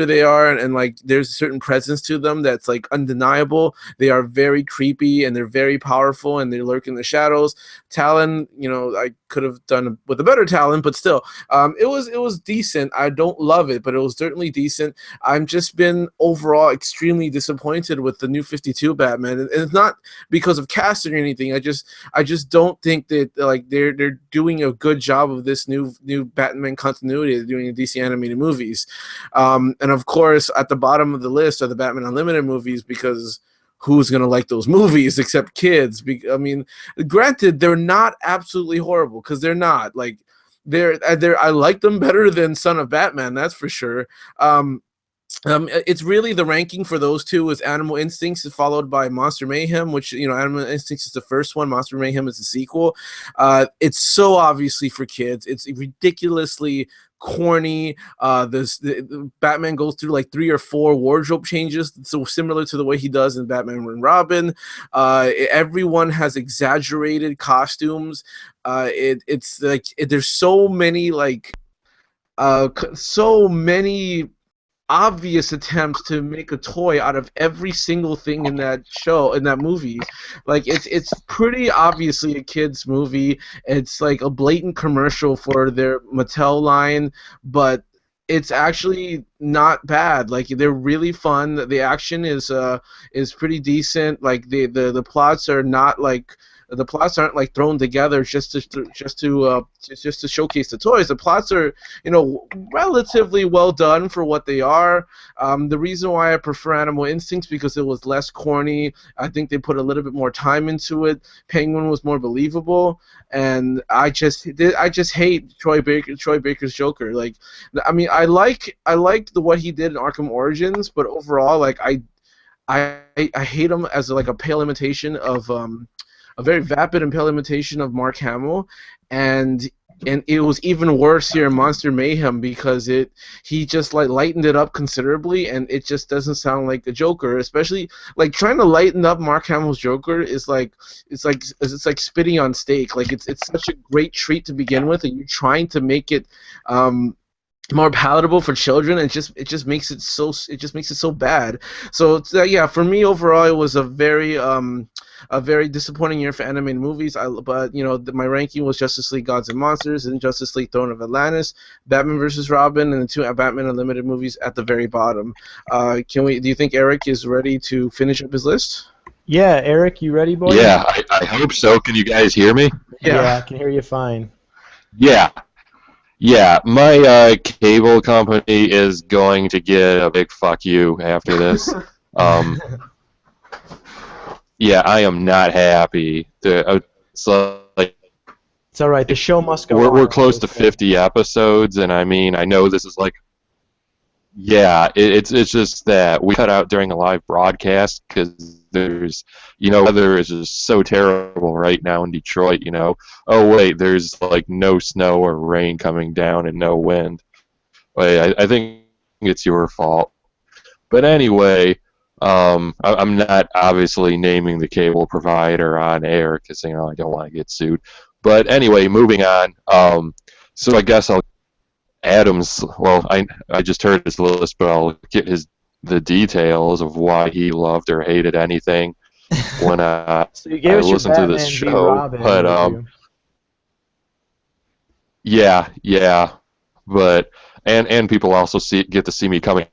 they are, and like there's a certain presence to them that's like undeniable. They are very creepy and they're very powerful and they lurk in the shadows. Talon, I could have done with a better Talon, but still, it was decent. I don't love it, but it was certainly decent. I've just been overall extremely disappointed with the New 52 Batman, and it's not because of casting or anything. I just don't think that like they're doing a good job of this new Batman continuity. They're doing the DC animated movies, and of course at the bottom of the list are the Batman Unlimited movies, because who's gonna like those movies except kids? I mean, granted, they're not absolutely horrible, because they're not. Like I like them better than Son of Batman, that's for sure. It's really the ranking for those two is Animal Instincts, followed by Monster Mayhem, which Animal Instincts is the first one, Monster Mayhem is the sequel. It's so obviously for kids. It's ridiculously corny. The Batman goes through like 3 or 4 wardrobe changes, so similar to the way he does in Batman and Robin. Everyone has exaggerated costumes. It's like there's so many obvious attempts to make a toy out of every single thing in that movie. Like it's pretty obviously a kids movie. It's like a blatant commercial for their Mattel line, but it's actually not bad. Like they're really fun. The action is pretty decent. Like the plots are not like the plots aren't like thrown together just to showcase the toys. The plots are relatively well done for what they are. The reason why I prefer Animal Instincts because it was less corny. I think they put a little bit more time into it. Penguin was more believable, and I just hate Troy Baker's Joker. Like, I mean, I like what he did in Arkham Origins, but overall, like I hate him as like a pale imitation of a very vapid and pale imitation of Mark Hamill, and it was even worse here in Monster Mayhem because he just like lightened it up considerably, and it just doesn't sound like the Joker. Especially like trying to lighten up Mark Hamill's Joker is like it's like spitting on steak. Like it's such a great treat to begin with, and you're trying to make it more palatable for children, and it just makes it so bad. So yeah, for me overall, it was a very disappointing year for animated movies. But my ranking was Justice League Gods and Monsters and Justice League Throne of Atlantis, Batman vs. Robin, and the 2 Batman Unlimited movies at the very bottom. Do you think Eric is ready to finish up his list? Yeah, Eric, you ready, boy? Yeah, I hope so. Can you guys hear me? Yeah, I can hear you fine. Yeah, my cable company is going to get a big fuck you after this. Yeah, I am not happy. It's like it's all right. The show must go on. We're close to 50 episodes, and I mean, I know this is like, yeah, it's just that we cut out during a live broadcast because there's, weather is just so terrible right now in Detroit. Oh wait, there's like no snow or rain coming down and no wind. Wait, I think it's your fault. But anyway. I'm not obviously naming the cable provider on air because I don't want to get sued. But anyway, moving on. So I guess Adam's. Well, I just heard his list, but I'll get the details of why he loved or hated anything when so you gave I us listened your to this Batman v. show. Robin, But yeah, but and people also get to see me coming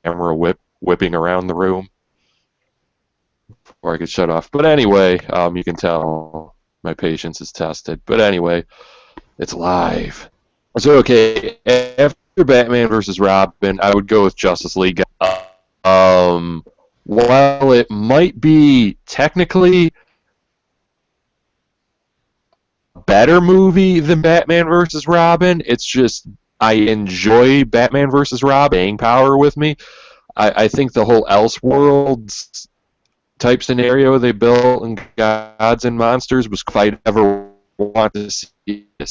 camera whipping around the room before I could shut off. But anyway, you can tell my patience is tested. But anyway, it's live. So okay, after Batman vs. Robin, I would go with Justice League. While it might be technically a better movie than Batman vs. Robin, it's just I enjoy Batman vs. Robin, staying power with me. I think the whole Elseworlds type scenario they built in Gods and Monsters was if I'd ever want to see a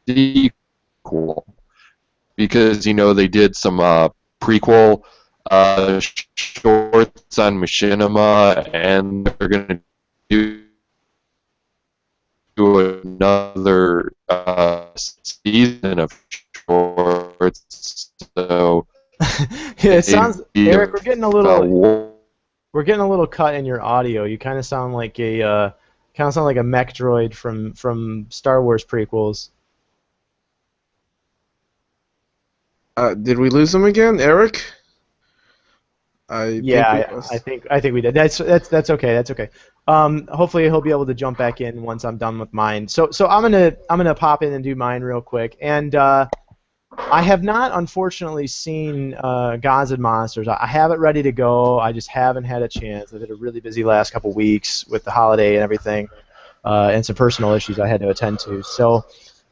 sequel, because they did some prequel shorts on Machinima, and they're going to do another season of shorts. So Yeah, it sounds, Eric, we're getting a little war. cut in your audio. You kind of sound like a mech droid from Star Wars prequels. Did we lose him again, Eric? Yeah, I think we did. That's okay. That's okay. Hopefully he'll be able to jump back in once I'm done with mine. So I'm gonna pop in and do mine real quick. And I have not, unfortunately, seen Gods and Monsters. I have it ready to go. I just haven't had a chance. I've had a really busy last couple weeks with the holiday and everything, and some personal issues I had to attend to. So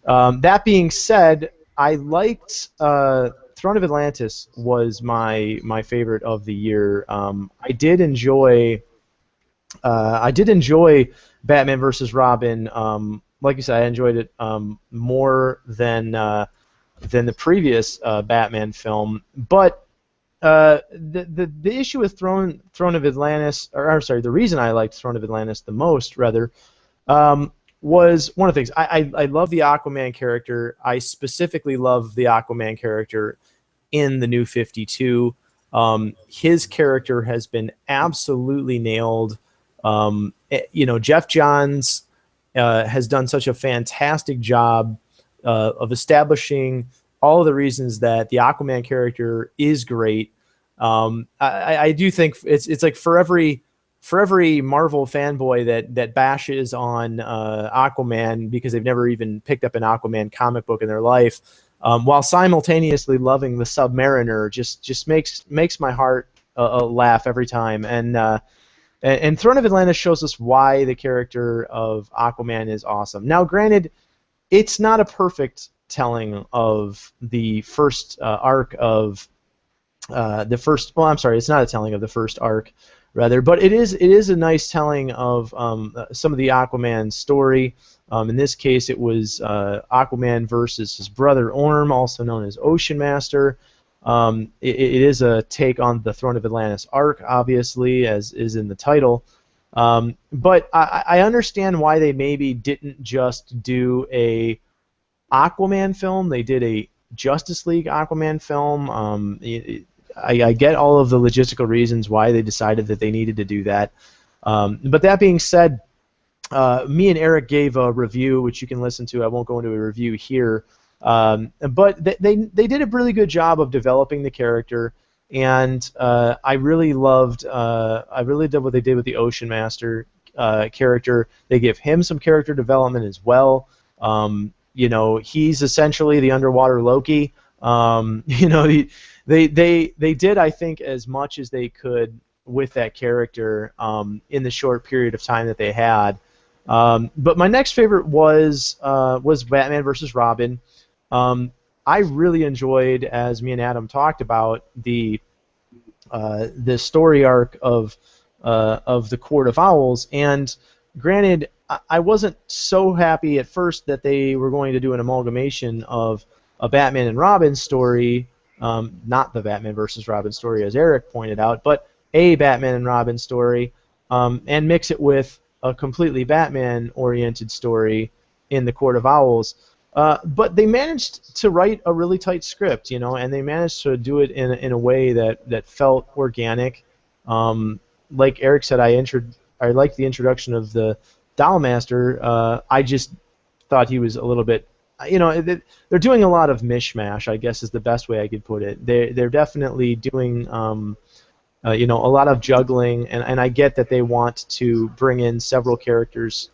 that being said, I liked Throne of Atlantis was my favorite of the year. I did enjoy Batman versus Robin. Like you said, I enjoyed it more than the previous Batman film. But the issue with Throne of Atlantis, or I'm sorry, the reason I liked Throne of Atlantis the most, rather, was one of the things. I love the Aquaman character. I specifically love the Aquaman character in the New 52. His character has been absolutely nailed. Jeff Johns has done such a fantastic job of establishing all of the reasons that the Aquaman character is great. I do think it's like for every Marvel fanboy that bashes on Aquaman because they've never even picked up an Aquaman comic book in their life, while simultaneously loving the Submariner, just makes my heart laugh every time. And Throne of Atlantis shows us why the character of Aquaman is awesome. Now, granted, it's not a perfect telling of the first arc of the first. Well, I'm sorry, it's not a telling of the first arc, rather, but it is a nice telling of some of the Aquaman story. In this case, it was Aquaman versus his brother Orm, also known as Ocean Master. It is a take on the Throne of Atlantis arc, obviously, as is in the title. But I understand why they maybe didn't just do a Aquaman film. They did a Justice League Aquaman film. I get all of the logistical reasons why they decided that they needed to do that. But that being said, me and Eric gave a review, which you can listen to. I won't go into a review here. But they did a really good job of developing the character, and I really loved what they did with the Ocean Master character. They give him some character development as well. He's essentially the underwater Loki. They did, I think, as much as they could with that character in the short period of time that they had. But my next favorite was Batman versus Robin. I really enjoyed, as me and Adam talked about, the story arc of the Court of Owls. And granted, I wasn't so happy at first that they were going to do an amalgamation of a Batman and Robin story, not the Batman versus Robin story, as Eric pointed out, but a Batman and Robin story, and mix it with a completely Batman-oriented story in the Court of Owls. But they managed to write a really tight script, and they managed to do it in a way that felt organic. Like Eric said, I liked the introduction of the Doll Master. I just thought he was a little bit, they're doing a lot of mishmash, I guess is the best way I could put it. They're definitely doing a lot of juggling, and I get that they want to bring in several characters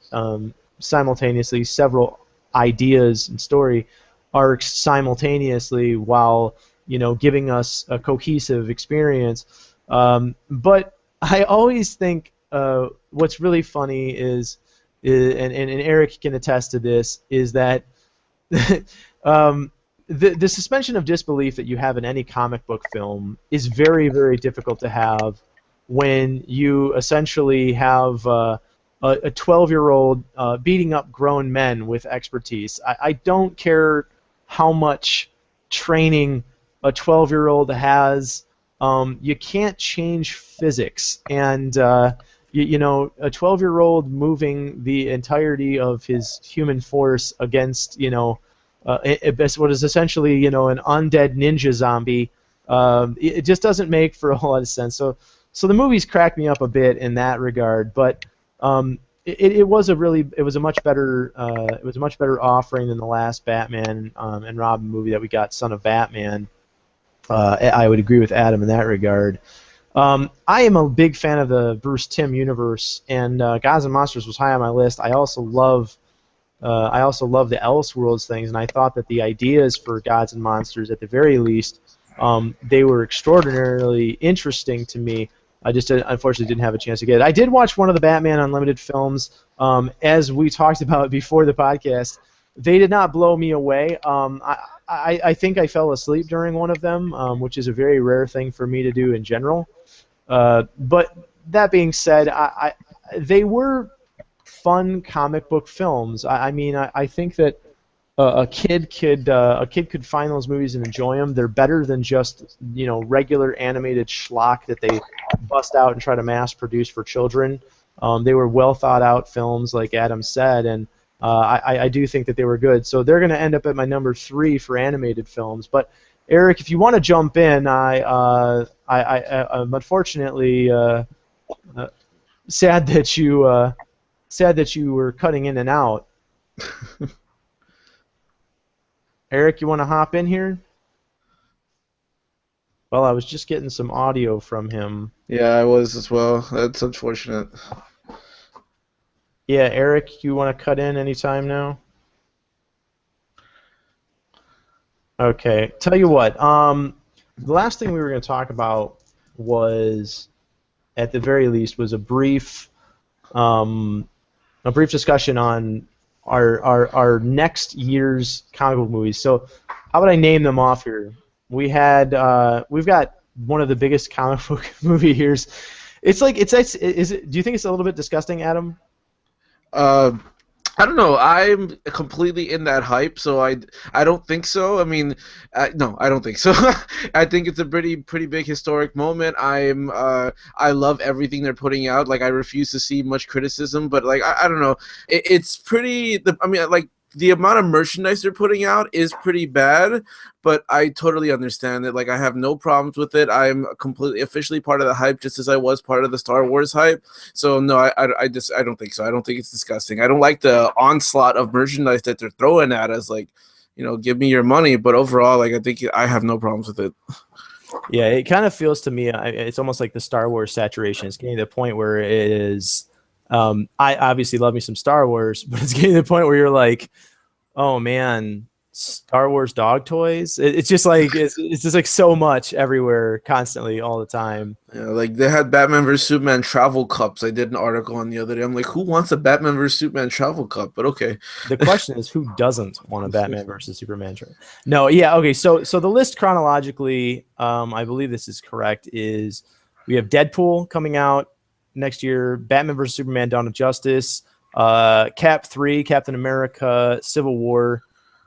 simultaneously, several ideas and story arcs simultaneously, while giving us a cohesive experience. But I always think what's really funny is and Eric can attest to this, is that the suspension of disbelief that you have in any comic book film is very, very difficult to have when you essentially have a 12-year-old beating up grown men with expertise. I don't care how much training a 12-year-old has. You can't change physics, and you know, a 12-year-old moving the entirety of his human force against, you know, what is essentially, you know, an undead ninja zombie, it just doesn't make for a whole lot of sense. So the movies cracked me up a bit in that regard, but it was a much better offering than the last Batman and Robin movie that we got, Son of Batman. I would agree with Adam in that regard. I am a big fan of the Bruce Timm universe, and Gods and Monsters was high on my list. I also love the Elseworlds things, and I thought that the ideas for Gods and Monsters, at the very least, they were extraordinarily interesting to me. I just unfortunately didn't have a chance to get it. I did watch one of the Batman Unlimited films, as we talked about before the podcast. They did not blow me away. I think I fell asleep during one of them, which is a very rare thing for me to do in general. But that being said, they were fun comic book films. I mean, I think that a kid could find those movies and enjoy them. They're better than just, you know, regular animated schlock that they bust out and try to mass produce for children. They were well thought out films, like Adam said, and I do think that they were good. So they're going to end up at my number 3 for animated films. But Eric, if you want to jump in, I'm unfortunately sad that you were cutting in and out. Eric, you want to hop in here? Well, I was just getting some audio from him. Yeah, I was as well. That's unfortunate. Yeah, Eric, you want to cut in anytime now? Okay. Tell you what. The last thing we were going to talk about was, at the very least, was a brief discussion on our next year's comic book movies. So, how would I name them off here? We've got one of the biggest comic book movie years. Is it? Do you think it's a little bit disgusting, Adam? I don't know. I'm completely in that hype, so I don't think so. I mean, no, I don't think so. I think it's a pretty big historic moment. I love everything they're putting out. Like, I refuse to see much criticism, but like I don't know. It's pretty. I mean, like, the amount of merchandise they're putting out is pretty bad, but I totally understand it. Like, I have no problems with it. I'm completely officially part of the hype, just as I was part of the Star Wars hype. So no, I don't think so. I don't think it's disgusting. I don't like the onslaught of merchandise that they're throwing at us. Like, you know, give me your money. But overall, like, I think I have no problems with it. Yeah, it kind of feels to me, it's almost like the Star Wars saturation. It's getting to the point where it is. I obviously love me some Star Wars, but it's getting to the point where you're like, oh man, Star Wars dog toys. It's just like it's just like so much everywhere, constantly, all the time. Yeah, like they had Batman vs Superman travel cups. I did an article on the other day. I'm like, who wants a Batman vs Superman travel cup? But okay. The question is, who doesn't want a Batman versus Superman travel? No, yeah, okay. So the list chronologically, I believe this is correct. Is we have Deadpool coming out next year, Batman vs Superman: Dawn of Justice, Cap 3, Captain America: Civil War,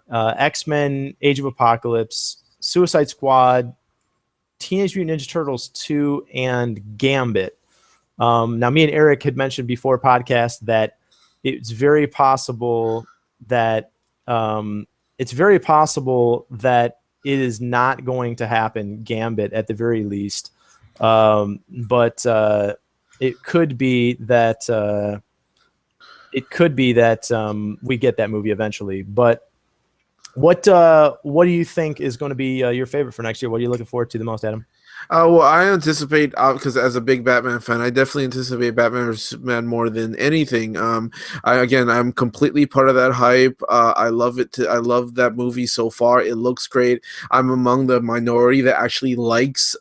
X-Men: Age of Apocalypse, Suicide Squad, Teenage Mutant Ninja Turtles 2, and Gambit. Now, me and Eric had mentioned before podcast that it's very possible that it is not going to happen, Gambit at the very least, but it could be that we get that movie eventually. But what do you think is going to be your favorite for next year? What are you looking forward to the most, Adam? Well, I anticipate because as a big Batman fan, I definitely anticipate Batman vs Superman more than anything. I'm completely part of that hype. I love it. I love that movie so far. It looks great. I'm among the minority that actually likes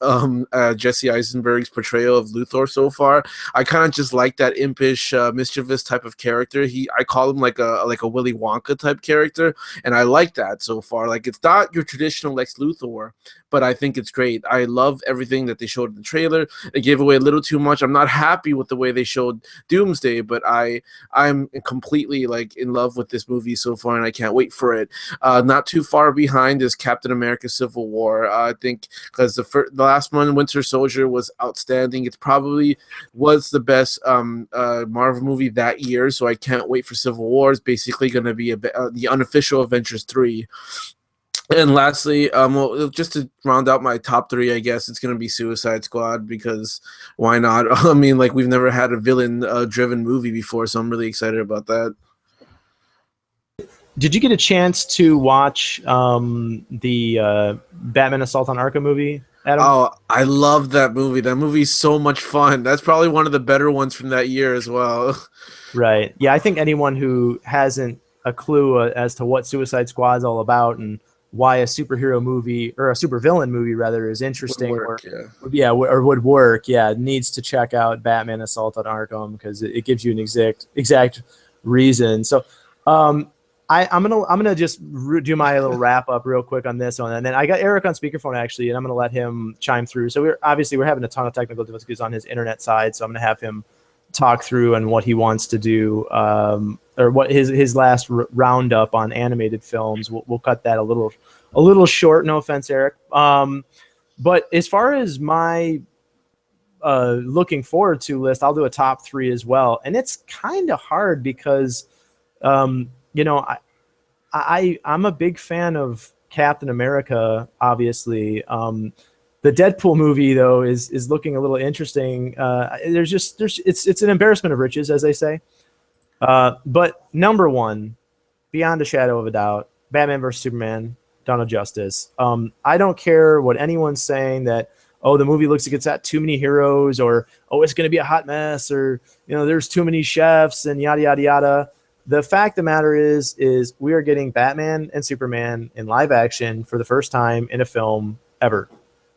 Jesse Eisenberg's portrayal of Luthor so far. I kind of just like that impish, mischievous type of character. I call him like a Willy Wonka type character, and I like that so far. Like it's not your traditional Lex Luthor, but I think it's great. I love everything that they showed in the trailer. They gave away a little too much. I'm not happy with the way they showed Doomsday, but I'm completely like in love with this movie so far, and I can't wait for it. Not too far behind is Captain America: Civil War. I think because the last one, Winter Soldier, was outstanding. It probably was the best Marvel movie that year, so I can't wait for Civil War. It's basically going to be the unofficial Avengers 3. And lastly, well, just to round out my top three, I guess it's gonna be Suicide Squad because why not? I mean, like we've never had a villain-driven movie before, so I'm really excited about that. Did you get a chance to watch the Batman Assault on Arkham movie, Adam? Oh, I love that movie. That movie's so much fun. That's probably one of the better ones from that year as well. Right. Yeah, I think anyone who hasn't a clue as to what Suicide Squad is all about and why a superhero movie or a supervillain movie rather is interesting or would work, needs to check out Batman Assault on Arkham because it gives you an exact reason. So, I'm gonna just do my little wrap up real quick on this one, and then I got Eric on speakerphone actually, and I'm gonna let him chime through. So we're having a ton of technical difficulties on his internet side, so I'm gonna have him talk through and what he wants to do, or what his last roundup on animated films. We'll cut that a little short. No offense, Eric. But as far as my looking forward to list, I'll do a top three as well, and it's kind of hard because you know I'm a big fan of Captain America, obviously. The Deadpool movie, though, is looking a little interesting. It's an embarrassment of riches, as they say. But number one, beyond a shadow of a doubt, Batman vs Superman: Dawn of Justice. I don't care what anyone's saying that the movie looks like it's got too many heroes, or it's going to be a hot mess, or there's too many chefs and yada yada yada. The fact of the matter is we are getting Batman and Superman in live action for the first time in a film ever.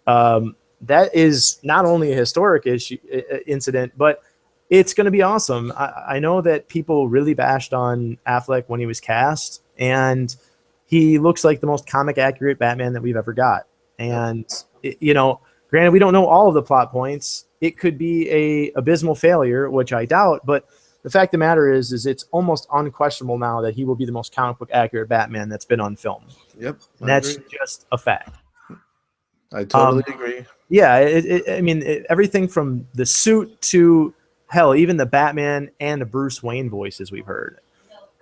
That is not only a historic incident, but it's going to be awesome. I know that people really bashed on Affleck when he was cast, and he looks like the most comic accurate Batman that we've ever got. And, granted, we don't know all of the plot points. It could be a abysmal failure, which I doubt, but the fact of the matter is it's almost unquestionable now that he will be the most comic book accurate Batman that's been on film. Yep. And that's just a fact. I totally agree. Yeah, everything from the suit to hell, even the Batman and the Bruce Wayne voices we've heard.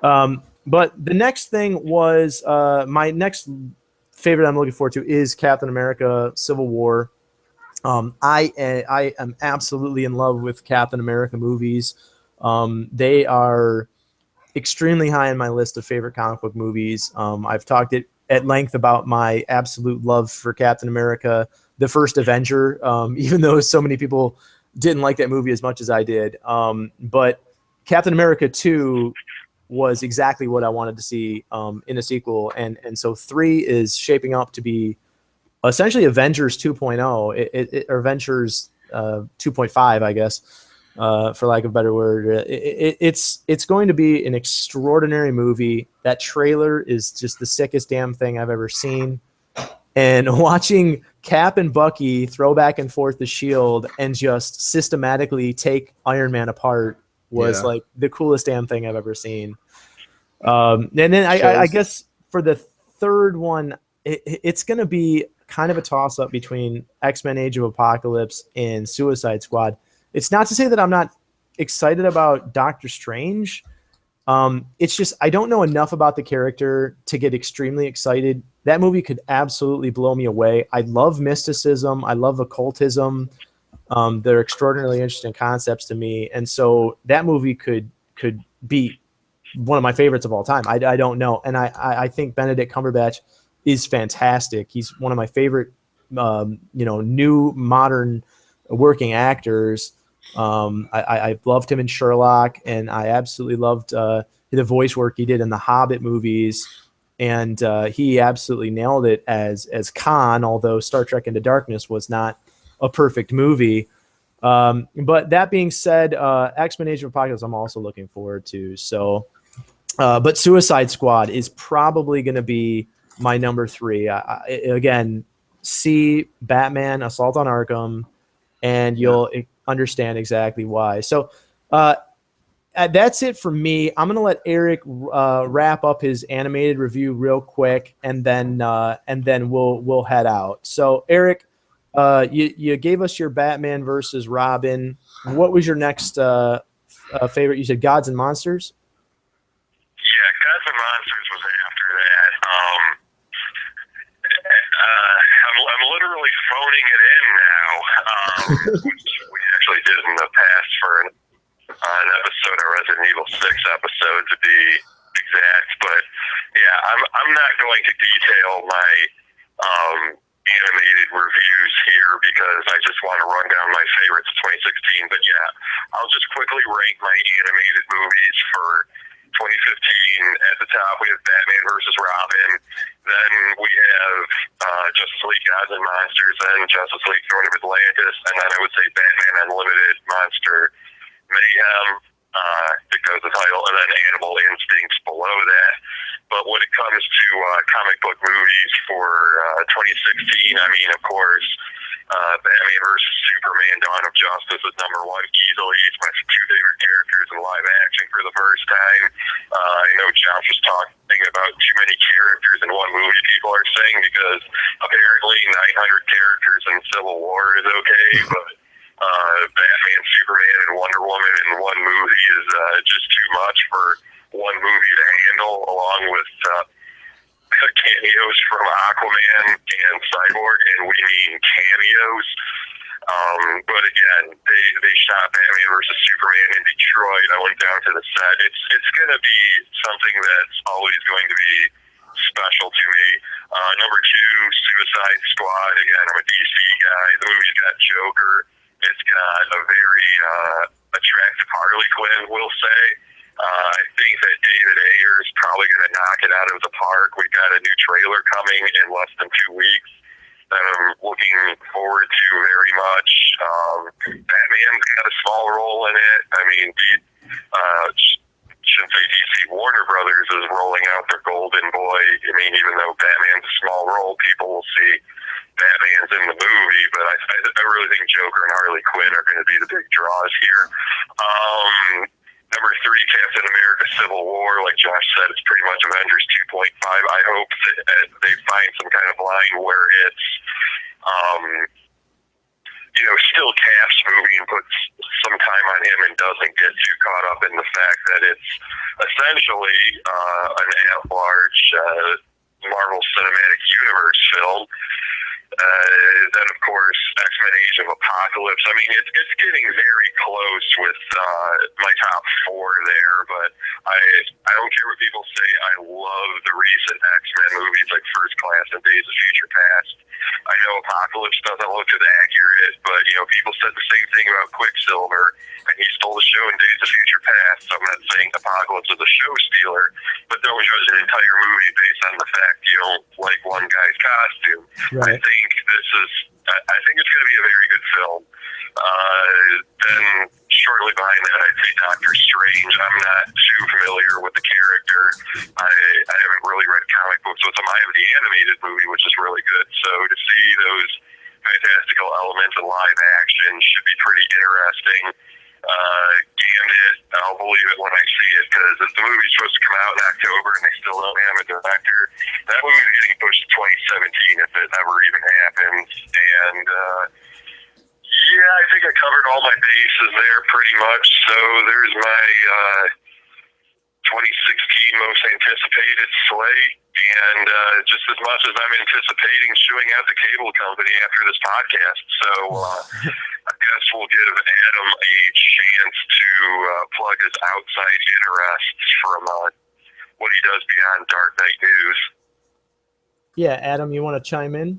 But the next thing was my next favorite I'm looking forward to is Captain America: Civil War. I am absolutely in love with Captain America movies. They are extremely high on my list of favorite comic book movies. I've talked at length about my absolute love for Captain America, the first Avenger, even though so many people didn't like that movie as much as I did. But Captain America 2 was exactly what I wanted to see in a sequel. And so 3 is shaping up to be essentially Avengers 2.0, or Avengers 2.5, I guess, for lack of a better word. It's going to be an extraordinary movie. That trailer is just the sickest damn thing I've ever seen. And watching Cap and Bucky throw back and forth the shield and just systematically take Iron Man apart was like the coolest damn thing I've ever seen. And then I guess for the third one, it's going to be kind of a toss-up between X-Men Age of Apocalypse and Suicide Squad. It's not to say that I'm not excited about Doctor Strange. It's just I don't know enough about the character to get extremely excited. That movie could absolutely blow me away. I love mysticism. I love occultism. They're extraordinarily interesting concepts to me. And so that movie could be one of my favorites of all time. I don't know. And I think Benedict Cumberbatch is fantastic. He's one of my favorite new modern working actors. I loved him in Sherlock, and I absolutely loved the voice work he did in the Hobbit movies. And he absolutely nailed it as Khan, although Star Trek Into Darkness was not a perfect movie. But that being said, X-Men Age of Apocalypse I'm also looking forward to. So, but Suicide Squad is probably going to be my number 3. Again, see Batman Assault on Arkham, and you'll understand exactly why. So that's it for me. I'm going to let Eric wrap up his animated review real quick, and then we'll head out. So Eric, you gave us your Batman versus Robin. What was your next favorite? You said Gods and Monsters? Yeah, Gods and Monsters was after that. I'm literally phoning it in now, which we actually did in the past for an episode of Resident Evil 6 episode to be exact. But yeah, I'm not going to detail my animated reviews here because I just want to run down my favorites of 2016. But yeah, I'll just quickly rank my animated movies for 2015. At the top, we have Batman versus Robin. Then we have Justice League Gods and Monsters, then Justice League Throne of Atlantis, and then I would say Batman Unlimited Monster Mayhem, because the title, and then Animal Instincts below that. But when it comes to comic book movies for 2016, I mean, of course, Batman vs. Superman Dawn of Justice is number 1 easily. It's my 2 favorite characters in live action for the first time. I know Josh was talking about too many characters in one movie, people are saying, because apparently 900 characters in Civil War is okay, but Batman, Superman, and Wonder Woman in one movie is just too much for one movie to handle, along with cameos from Aquaman and Cyborg, and we mean cameos. But again, they shot Batman versus Superman in Detroit. I went down to the set. It's going to be something that's always going to be special to me. Number 2, Suicide Squad. Again, I'm a DC guy. The movie's got Joker. It's got a very attractive Harley Quinn, we'll say. I think that David Ayer is probably going to knock it out of the park. We've got a new trailer coming in less than 2 weeks that I'm looking forward to very much. Batman's got a small role in it. I mean, shouldn't say DC, Warner Brothers is rolling out their Golden Boy. I mean, even though Batman's a small role, people will see Batman's in the movie, but I really think Joker and Harley Quinn are going to be the big draws here. Number 3, Captain America Civil War. Like Josh said, it's pretty much Avengers 2.5. I hope that they find some kind of line where it's, still Cap's movie and puts some time on him and doesn't get too caught up in the fact that it's essentially an at-large Marvel Cinematic Universe film. Then, of course, X-Men Age of Apocalypse. I mean, it's getting very close with my top 4 there, but I don't care what people say. I love the recent X-Men movies like First Class and Days of Future Past. I know Apocalypse doesn't look as accurate, but, people said the same thing about Quicksilver, and he stole the show in Days of Future Past, so I'm not saying Apocalypse is a show stealer, but don't judge an entire movie based on the fact you don't like one guy's costume. Right. I think it's going to be a very good film. Then shortly behind that, I'd say Doctor Strange. I'm not too familiar with the character. I haven't really read comic books with him. I have the animated movie, which is really good. So to see those fantastical elements in live action should be pretty interesting. Gambit, I'll believe it when I see it, because if the movie's supposed to come out in October and they still don't have a director, that movie's getting pushed to 2017 if it ever even happens. And yeah, I think I covered all my bases there pretty much. So there's my 2016 most anticipated slate. And just as much as I'm anticipating suing out the cable company after this podcast. So I guess we'll give Adam a chance to plug his outside interests from what he does beyond Dark Knight News. Yeah, Adam, you want to chime in?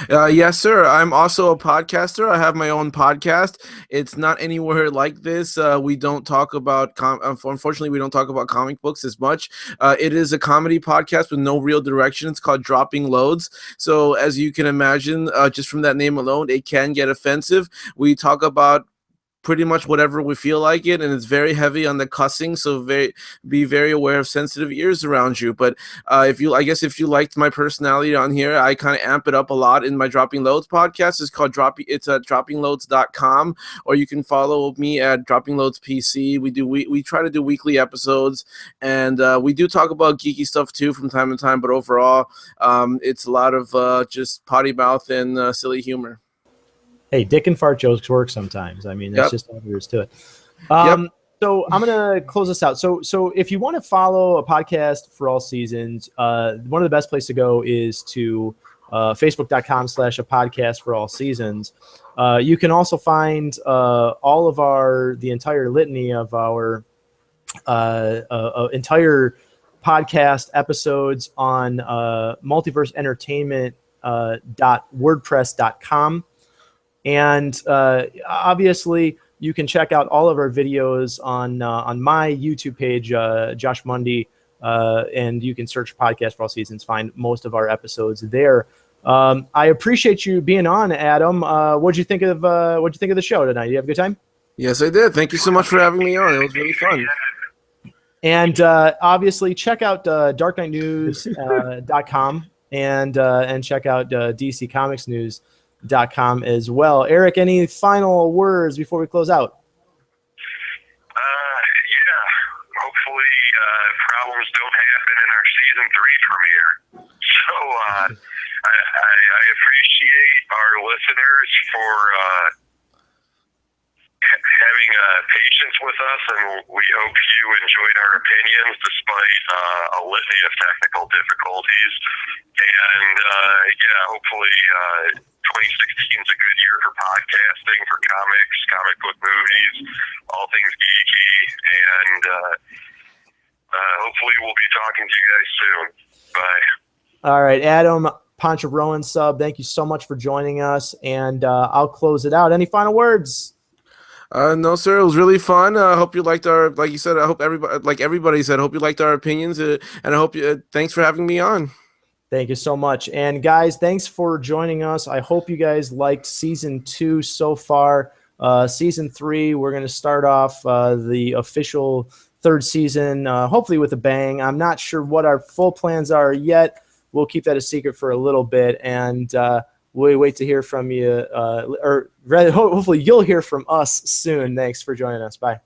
Yes, sir. I'm also a podcaster. I have my own podcast. It's not anywhere like this. We don't talk about, unfortunately, we don't talk about comic books as much. It is a comedy podcast with no real direction. It's called Dropping Loads. So, as you can imagine, just from that name alone, it can get offensive. We talk about pretty much whatever we feel like it, and it's very heavy on the cussing, so be very aware of sensitive ears around you. But if you liked my personality on here, I kind of amp it up a lot in my Dropping Loads podcast. It's at droppingloads.com, or you can follow me at Dropping Loads PC. We try to do weekly episodes, and we do talk about geeky stuff too from time to time, but overall it's a lot of just potty mouth and silly humor. Hey, dick and fart jokes work sometimes. I mean, that's just all there is to it. So I'm going to close this out. So if you want to follow a podcast for all seasons, one of the best places to go is to facebook.com/a podcast for all seasons. You can also find all of the entire litany of our entire podcast episodes on multiverseentertainment.wordpress.com. And obviously, you can check out all of our videos on my YouTube page, Josh Mundy, and you can search "Podcast for All Seasons." Find most of our episodes there. I appreciate you being on, Adam. What'd you think of the show tonight? Did you have a good time? Yes, I did. Thank you so much for having me on. It was really fun. And obviously, check out darknightnews.com and check out DCComicsNews.com as well. Eric, any final words before we close out? Yeah. Hopefully, problems don't happen in our season 3 premiere. So I appreciate our listeners for having patience with us, and we hope you enjoyed our opinions despite a litany of technical difficulties. And hopefully 2016 is a good year for podcasting, for comics, comic book movies, all things geeky, and hopefully we'll be talking to you guys soon. Bye. All right, Adam Poncharoensub, thank you so much for joining us, and I'll close it out. Any final words? No, sir. It was really fun. I hope you liked our, like you said, I hope everybody said, I hope you liked our opinions, and I hope thanks for having me on. Thank you so much. And guys, thanks for joining us. I hope you guys liked season 2 so far. Season 3, we're going to start off the official 3rd season, hopefully with a bang. I'm not sure what our full plans are yet. We'll keep that a secret for a little bit, and we wait to hear from you, or rather, hopefully you'll hear from us soon. Thanks for joining us. Bye.